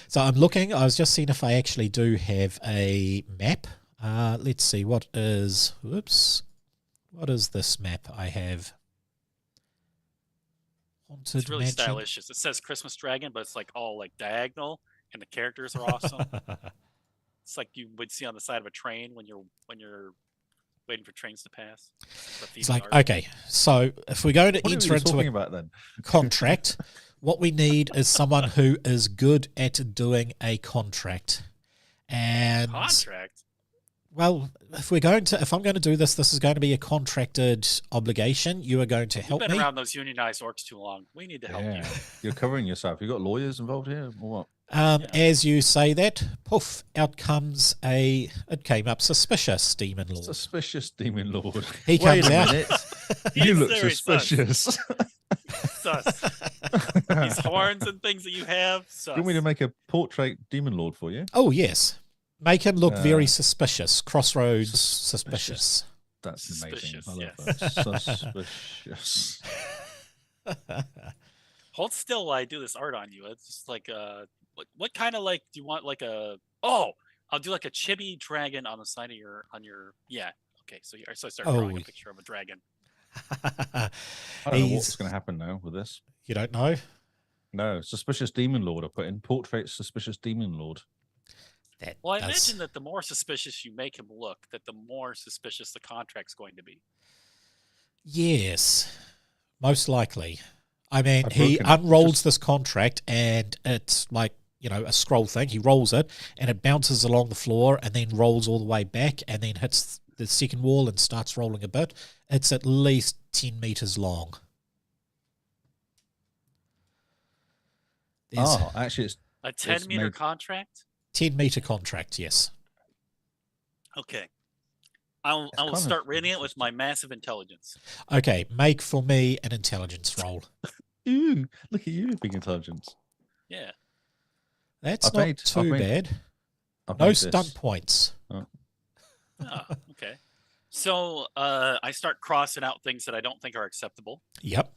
so I'm looking. I was just seeing if I actually do have a map. Let's see. What is this map I have? Haunted It's really Mansion. stylish. It says Christmas dragon, but it's like all like diagonal, and the characters are awesome. It's like you would see on the side of a train when you're waiting for trains to pass. It's like, okay, so if we're going to What are enter we into talking a about then? contract, what we need is someone who is good at doing a contract. And Contract? well, if I'm going to do this, this is going to be a contracted obligation. You are going to help You've me. been around those unionized orcs too long. We need to help you. You're covering yourself. You got lawyers involved here or what? As you say that, poof, out comes it came up suspicious demon lord. Suspicious demon lord. He Wait comes a out. minute. You look very suspicious. Sus. These horns and things that you have. Sus. Do you want me to make a portrait demon lord for you? Oh, yes. Make him look very suspicious. Crossroads suspicious. That's amazing. Suspicious, I love yes. that. Suspicious. Hold still while I do this art on you. It's just like what kind of like do you want like a I'll do like a chibi dragon on the side of your okay, so I start drawing a picture of a dragon. I don't know what's going to happen now with this. You don't know? No, suspicious demon lord. I put in portrait suspicious demon lord. Well, I imagine that the more suspicious you make him look, that the more suspicious the contract's going to be. Yes, most likely. I mean, he unrolls this contract and it's like, a scroll thing. He rolls it and it bounces along the floor and then rolls all the way back and then hits the second wall and starts rolling a bit. It's at least 10 meters long. Actually, it's a 10-meter contract? 10-meter contract, yes. Okay. I will start reading it with my massive intelligence. Okay, make for me an intelligence roll. Ooh, look at you, big intelligence. Yeah. That's not too bad. No stunt points. Oh, okay. So I start crossing out things that I don't think are acceptable. Yep.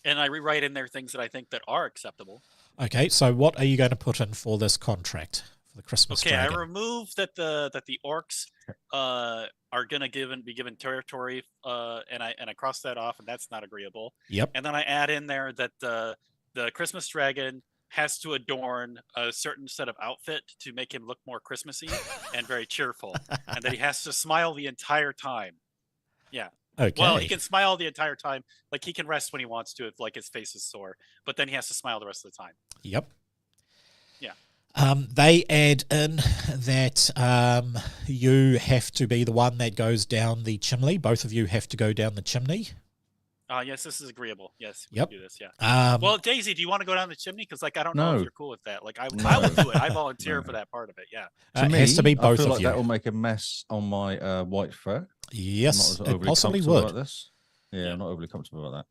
And I rewrite in there things that I think that are acceptable. Okay, so what are you going to put in for this contract for the Christmas dragon? I remove that the orcs are going to be given territory, and I cross that off, and that's not agreeable. Yep. And then I add in there that the Christmas dragon has to adorn a certain set of outfit to make him look more Christmassy and very cheerful, and that he has to smile the entire time. Yeah. Okay. Well, he can smile the entire time. Like he can rest when he wants to if like his face is sore, but then he has to smile the rest of the time. Yep. Yeah. They add in that you have to be the one that goes down the chimney. Both of you have to go down the chimney. Yes, this is agreeable. Yes, we yep. can do this. Yeah. Well, Daisy, do you want to go down the chimney? Because like I don't know if you're cool with that. Like I will do it. I volunteer for that part of it. Yeah. It has to be both I feel of like you. that will make a mess on my white fur. Yes, it possibly would. About this. Yeah, I'm not overly comfortable about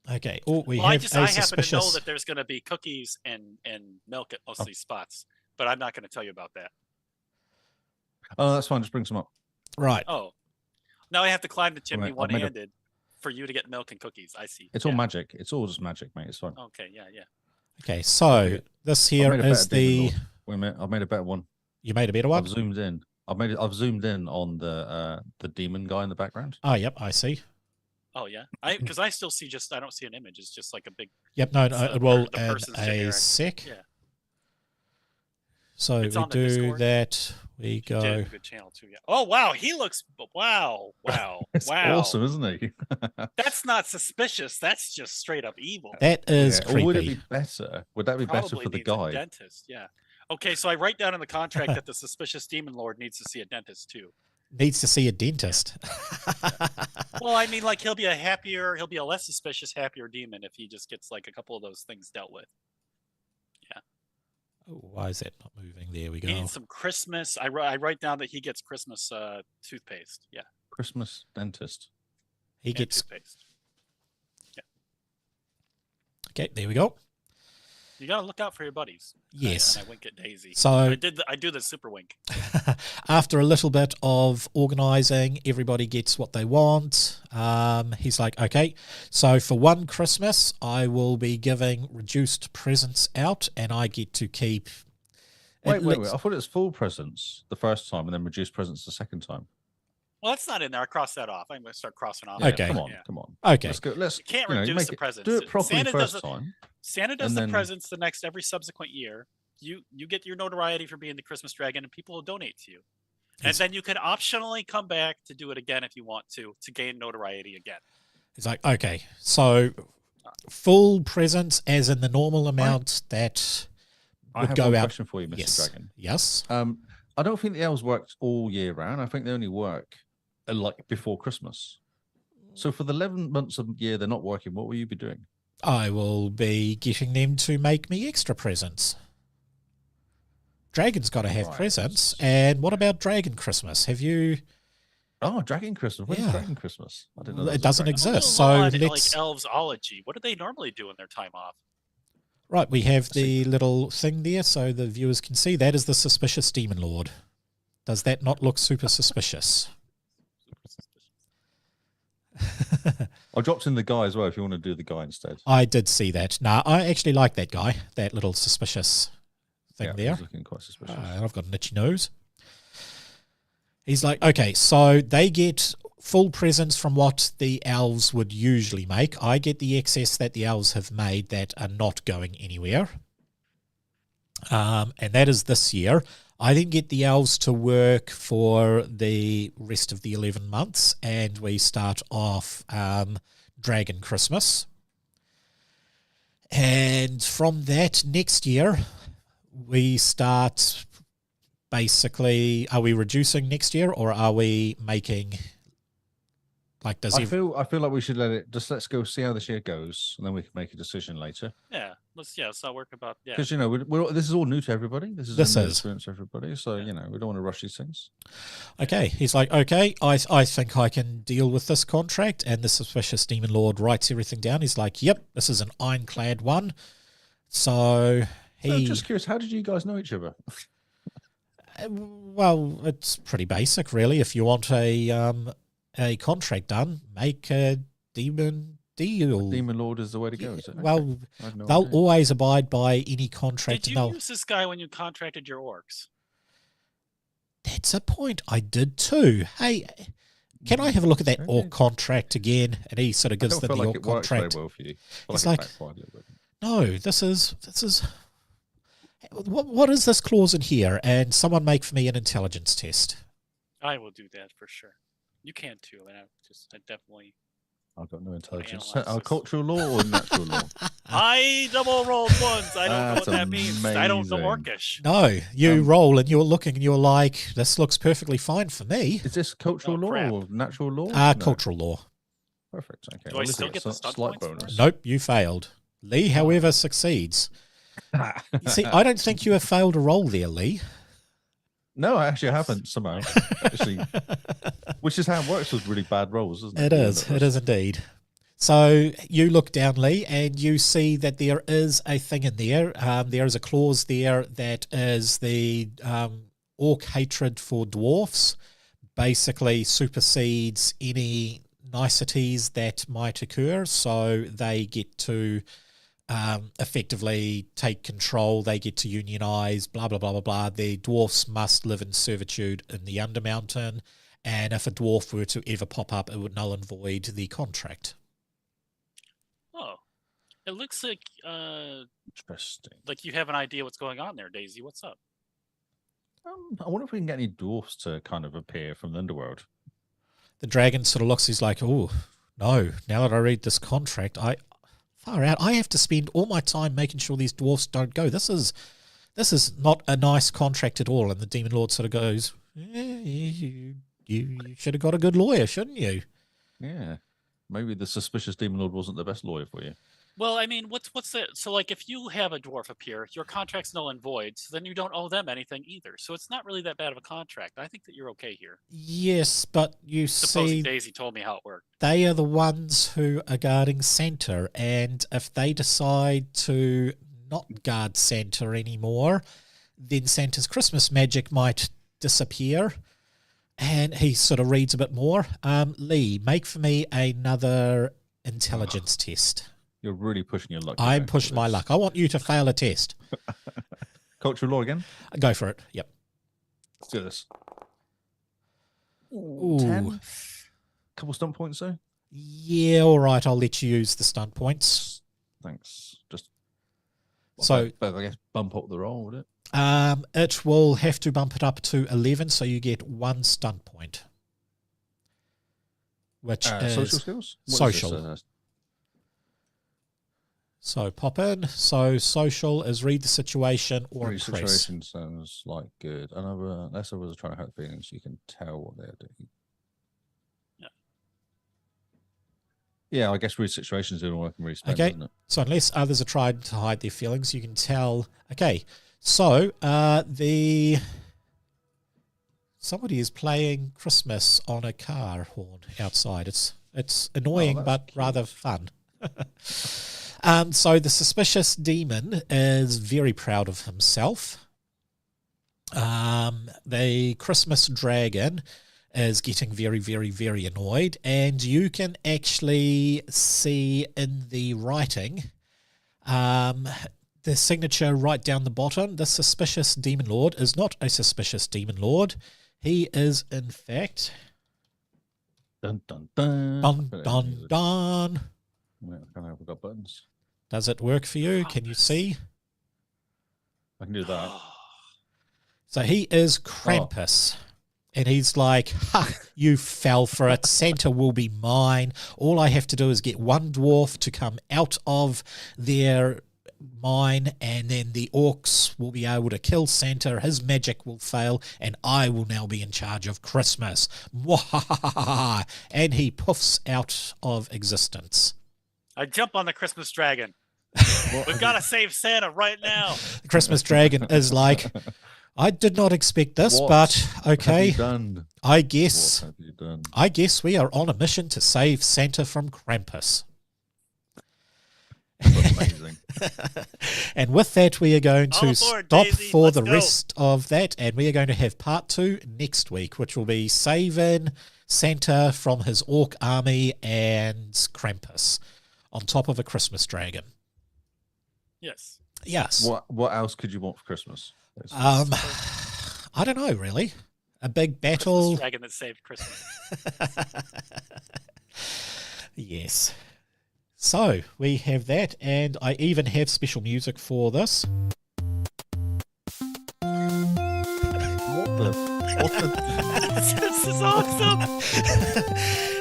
that. Okay. Oh, I happen to know that there's going to be cookies and milk at most of these spots, but I'm not going to tell you about that. Oh, that's fine. Just bring some up. Right. Oh, now I have to climb the chimney one-handed for you to get milk and cookies. I see. It's all magic. It's all just magic, mate. It's fine. Okay. Yeah. Okay. So this here is the. Wait a minute. I've made a better one. You made a better one. I've zoomed in. I've zoomed in on the demon guy in the background. Oh, yep. I see. Oh yeah, because I still see I don't see an image. It's just like a big. Yep. No. It will in a sec. Yeah. So we do that. We go. A good channel too. Yeah. Oh wow, he looks. Wow. It's awesome, isn't he? That's not suspicious. That's just straight up evil. That is creepy. Or would it be better? Would that be better for the guy? A dentist. Yeah. Okay, so I write down in the contract that the suspicious demon lord needs to see a dentist too. Needs to see a dentist. Well, I mean, like he'll be a less suspicious, happier demon if he just gets like a couple of those things dealt with. Yeah. Oh, why is that not moving? There we go. He needs some Christmas. I write down that he gets Christmas toothpaste. Yeah. Christmas dentist. He gets toothpaste. Yeah. Okay, there we go. You gotta look out for your buddies. Yes. And I wink at Daisy. So I do the super wink. After a little bit of organising, everybody gets what they want. He's like, okay, so for one Christmas, I will be giving reduced presents out, and I get to keep. Wait. I thought it was full presents the first time, and then reduced presents the second time. Well, that's not in there. I cross that off. I'm going to start crossing off. Okay. Come on. Okay. Let's go. You can't reduce the presents. Do it properly first time. Santa does the presents every subsequent year, you get your notoriety for being the Christmas dragon, and people will donate to you. And He's- then you can optionally come back to do it again if you want to gain notoriety again. It's like, okay, so full presents as in the normal amount that I would have go one out. question for you, Mr. Yes. Dragon. Yes. I don't think the elves worked all year round. I think they only work like before Christmas. So for the 11 months of the year they're not working, what will you be doing? I will be getting them to make me extra presents. Dragon's got to have Right. presents. And what about Dragon Christmas? Have you... Oh, Dragon Christmas. When's Yeah. Dragon Christmas? I didn't know there It was a doesn't Dragon exist. It's So on, let's... like Elvesology. What do they normally do in their time off? Right, we have the little thing there so the viewers can see. That is the suspicious demon lord. Does that not look super suspicious? I dropped in the guy as well if you want to do the guy instead. I did see that. Nah, I actually like that guy, that little suspicious thing Yeah, there. he's looking quite suspicious. I've got an itchy nose. He's like, okay, so they get full presents from what the elves would usually make. I get the excess that the elves have made that are not going anywhere. And that is this year. I then get the elves to work for the rest of the 11 months, and we start off Dragon Christmas. And from that, next year, we start basically, are we reducing next year, or are we making, like, does I feel like we should let's go see how this year goes, and then we can make a decision later. Yeah, let's not work about Because this is all new to everybody. This is a new experience for everybody. So we don't want to rush these things. Okay, he's like, okay, I think I can deal with this contract, and the suspicious demon lord writes everything down. He's like, yep, this is an ironclad one. So I'm just curious, how did you guys know each other? Well, it's pretty basic, really. If you want a contract done, make a demon deal. Demon Lord is the way to go, is it? Well, I have no they'll idea. always abide by any contract. Did you use this guy when you contracted your orcs? That's a point. I did too. Hey, can I have a look at that orc contract again? And he sort of gives I them don't the feel orc like it works contract. very well for you. It's I like, backfired a little bit. no, this is. What is this clause in here? And someone make for me an intelligence test. I will do that for sure. You can too, and I definitely. I've got no intelligence. analyze this. Cultural law or natural law? I double rolled once. I don't know That's what that means. I don't know amazing. Orcish. No, you roll and you're looking and you're like, this looks perfectly fine for me. Is this cultural Oh, law crap. or natural law? No. Cultural law. Perfect. Okay. Do I Well, still it's get the a stunt slight points for bonus? it? Nope, you failed. Lee, however, succeeds. You see, I don't think you have failed a roll there, Lee. No, I actually haven't somehow. Actually, which is how it works with really bad rolls, isn't It it? is. It is indeed. So you look down, Lee, and you see that there is a thing in there. There is a clause there that is the orc hatred for dwarfs. Basically supersedes any niceties that might occur. So they get to effectively take control. They get to unionize, blah, blah, blah, blah, blah. The dwarfs must live in servitude in the Undermountain. And if a dwarf were to ever pop up, it would null and void the contract. Oh, it looks like Interesting. like you have an idea what's going on there, Daisy. What's up? I wonder if we can get any dwarfs to kind of appear from the underworld. The dragon sort of looks, he's like, oh, no, now that I read this contract, far out, I have to spend all my time making sure these dwarfs don't go. This is not a nice contract at all. And the demon lord sort of goes, you should have got a good lawyer, shouldn't you? Yeah. Maybe the suspicious demon lord wasn't the best lawyer for you. Well, I mean, what's that? So, like, if you have a dwarf appear, your contract's null and void, so then you don't owe them anything either. So it's not really that bad of a contract. I think that you're okay here. Yes, but you Supposing see, Daisy told me how it worked. they are the ones who are guarding Santa, and if they decide to not guard Santa anymore, then Santa's Christmas magic might disappear. And he sort of reads a bit more. Lee, make for me another intelligence test. You're really pushing your luck. I'm pushing my luck. I want you to fail a test. Cultural law again? Go for it. Yep. Let's do this. Ooh. 10. Couple stunt points, though. Yeah, all right. I'll let you use the stunt points. Thanks. Just So, but I guess bump up the roll, would it? it will have to bump it up to 11, so you get 1 stunt point. Which is social skills? social. So pop in. So social is read the situation or Read impress. situation sounds like good. Unless others are trying to hurt feelings, you can tell what they're doing. Yeah, I guess read situations doing work and read spend, Okay. isn't it? So unless others are trying to hide their feelings, you can tell. Okay. So somebody is playing Christmas on a car horn outside. It's annoying but cute. rather fun. So the suspicious demon is very proud of himself. The Christmas dragon is getting very, very, very annoyed, and you can actually see in the writing the signature right down the bottom. The suspicious demon lord is not a suspicious demon lord. He is, in fact... Dun, dun, dun. Dun, dun, dun. I can't have got buttons. Does it work for you? Can you see? I can do that. So he is Krampus. And he's like, ha, you fell for it. Santa will be mine. All I have to do is get one dwarf to come out of their mine, and then the orcs will be able to kill Santa. His magic will fail, and I will now be in charge of Christmas. Mwahahaha. And he poofs out of existence. I jump on the Christmas dragon. We've got to save Santa right now. The Christmas dragon is like, I did not expect this, What but okay. have you done? I guess. What have you done? I guess we are on a mission to save Santa from Krampus. That's amazing. And with that, we are going to All aboard, stop Daisy. for Let's the go. rest of that, and we are going to have part 2 next week, which will be saving Santa from his orc army and Krampus on top of a Christmas dragon. Yes. Yes. What else could you want for Christmas? I don't know, really. A big battle. Christmas dragon that saved Christmas. Yes. So we have that, and I even have special music for this. What the? This is awesome.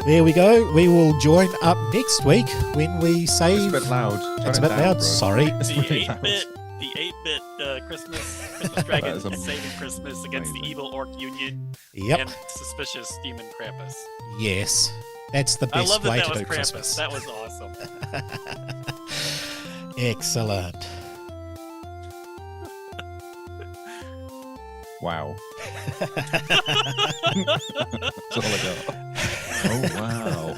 There we go. We will join up next week when we save. It's a bit loud. It's a Turn bit it down, loud. bro. Sorry. It's really loud. The 8-bit Christmas dragon is saving Christmas against the amazing. evil orc union Yep. and suspicious demon Krampus. Yes. That's the I best love that way that to was do Krampus. Christmas. That was awesome. Excellent. Wow. That's all I got. Oh, wow.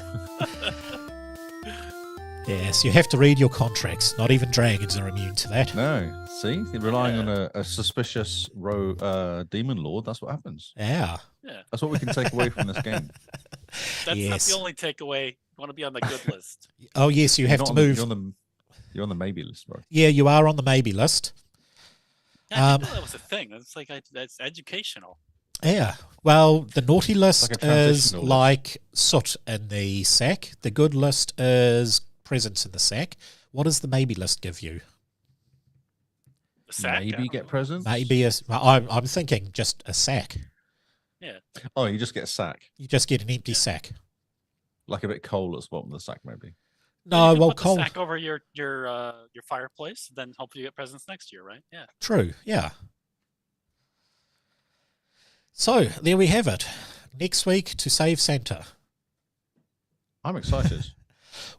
Yes, you have to read your contracts. Not even dragons are immune to that. No, see? Relying on a suspicious demon lord, that's what happens. Yeah. Yeah. That's what we can take away from this game. That's Yes. not the only takeaway. You want to be on the good list. Oh, yes, you have You're to not on the- move. You're on the maybe list, bro. Yeah, you are on the maybe list. Yeah, I didn't know that was a thing. That's like that's educational. Yeah. Well, the naughty list Like a is transitional list. like soot in the sack. The good list is presents in the sack. What does the maybe list give you? The sack, I Maybe don't get know. presents? Maybe I'm thinking just a sack. Yeah. Oh, you just get a sack. You just get an empty sack. Like a bit cold at the bottom of the sack, maybe. No, You can well, put the cold. sack over your fireplace, then hopefully you get presents next year, right? Yeah. True, yeah. So there we have it. Next week to save Santa. I'm excited.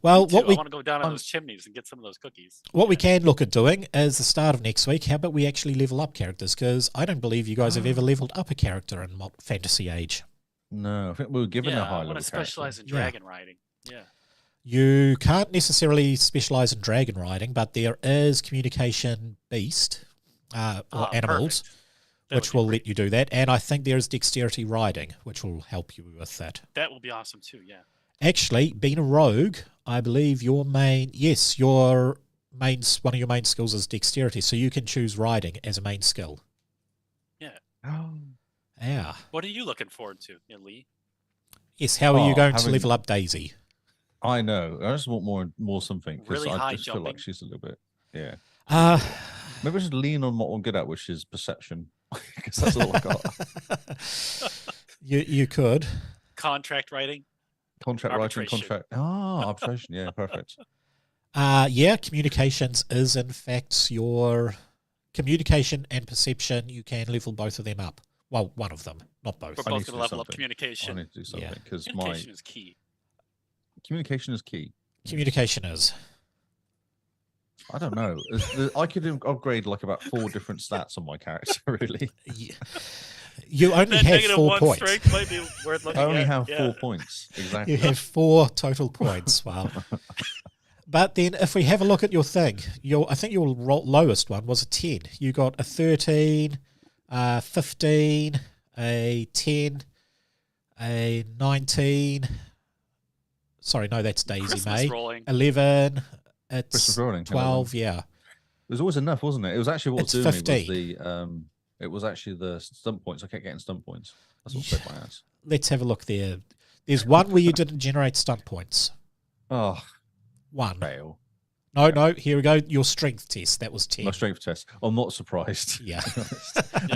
Well, Me too. what I we want to go down on those chimneys and get some of those cookies. we can look at doing is the start of next week. How about we actually level up characters? Because I don't believe you guys have ever leveled up a character in Fantasy Age. No, I think we were given a Yeah, high I level want to specialize in Yeah. dragon riding. Yeah. You can't necessarily specialize in dragon riding, but there is communication beast or animals, Perfect. That which would be will great. let you do that. And I think there is dexterity riding, which will help you with that. That will be awesome too. Yeah. Actually, being a rogue, I believe one of your main skills is dexterity, so you can choose riding as a main skill. Oh. Yeah. What are you looking forward to, Lee? Yes, how are you going to having- level up Daisy? I know. I just want more something. 'Cause Really I high just feel like jumping. she's a little bit. Yeah. Maybe I should lean on what I'm good at, which is perception, because that's all I got. You could. Contract writing. Contract writing, Arbitration. contract. Ah, arbitration. Yeah, perfect. Yeah, communications is in fact your communication and perception. You can level both of them up. Well, one of them, not both. We're I need both to going to do level up something. I communication. need to do something because my Communication is key. communication is key. Communication is. I don't know. I could upgrade like about 4 different stats on my character, really. You only That have negative 4 one points. strength might be worth looking I only at. have Yeah. 4 points. Exactly. You have 4 total points. Wow. But then if we have a look at your thing, I think your lowest one was a 10. You got a 13, 15, a 10, a 19. Sorry, no, that's Daisy Christmas May. rolling. 11. It's Christmas rolling. 12, yeah. There's always enough, wasn't it? It was actually what was It's doing 15. me was it was actually the stunt points. I kept getting stunt points. That's what saved my ass. Let's have a look there. There's one where you didn't generate stunt points. Oh, One. fail. No, here we go. Your strength test. That was 10. My strength test. I'm not surprised. Yeah. Yeah,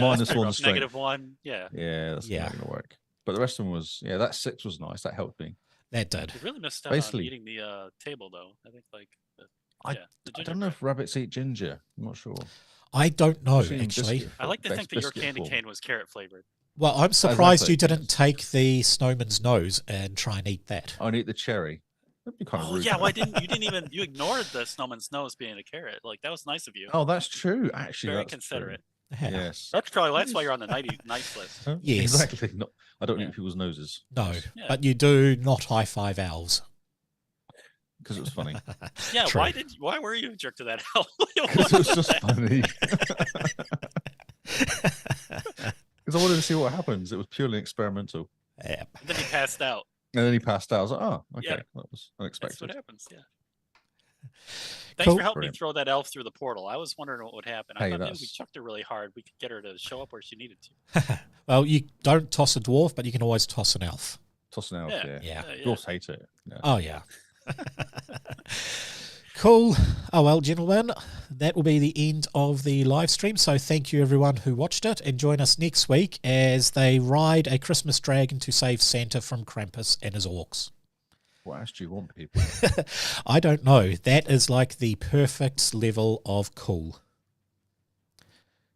Minus that's pretty 1 rough. strength. -1. Yeah. Yeah, that's Yeah. not going to work. But the rest of them was, that 6 was nice. That helped me. That did. You really missed out Basically- on eating the table, though. I think, like, the I ginger don't know bread. if rabbits eat ginger. I'm not sure. I don't know, I've seen actually. biscuit I like to form, think that your biscuit candy form. cane was carrot flavored. Well, I'm surprised Exactly, you didn't yes. take the snowman's nose and try and eat that. I'd eat the cherry. That'd be kind of Oh rude. yeah, why didn't you ignored the snowman's nose being a carrot? Like that was nice of you. Oh, that's true. Actually, Very that's considerate. True. Yeah. Yes. That's probably why you're on the nice list. Huh? Yes. Exactly. No, I don't Yeah. eat people's noses. No, Yeah. but you do not high five owls. Because it was funny. Yeah, True. why were you a jerk to that owl? Because it was just funny. Because I wanted to see what happens. It was purely experimental. Yeah. And then he passed out. And then he passed out. I was like, oh, okay. Yeah. That was That's unexpected. what happens. Yeah. Thanks Cool. for helping Brilliant. me throw that elf through the portal. I was wondering what would happen. I Hey, thought maybe we that's- chucked her really hard. We could get her to show up where she needed to. Well, you don't toss a dwarf, but you can always toss an elf. Tossing out. Yeah. Yeah. Yeah. Dwarfs hate it. Yeah. Oh, yeah. Cool. Oh, well, gentlemen, that will be the end of the live stream. So thank you, everyone who watched it. And join us next week as they ride a Christmas dragon to save Santa from Krampus and his orcs. What else do you want, people? I don't know. That is like the perfect level of cool.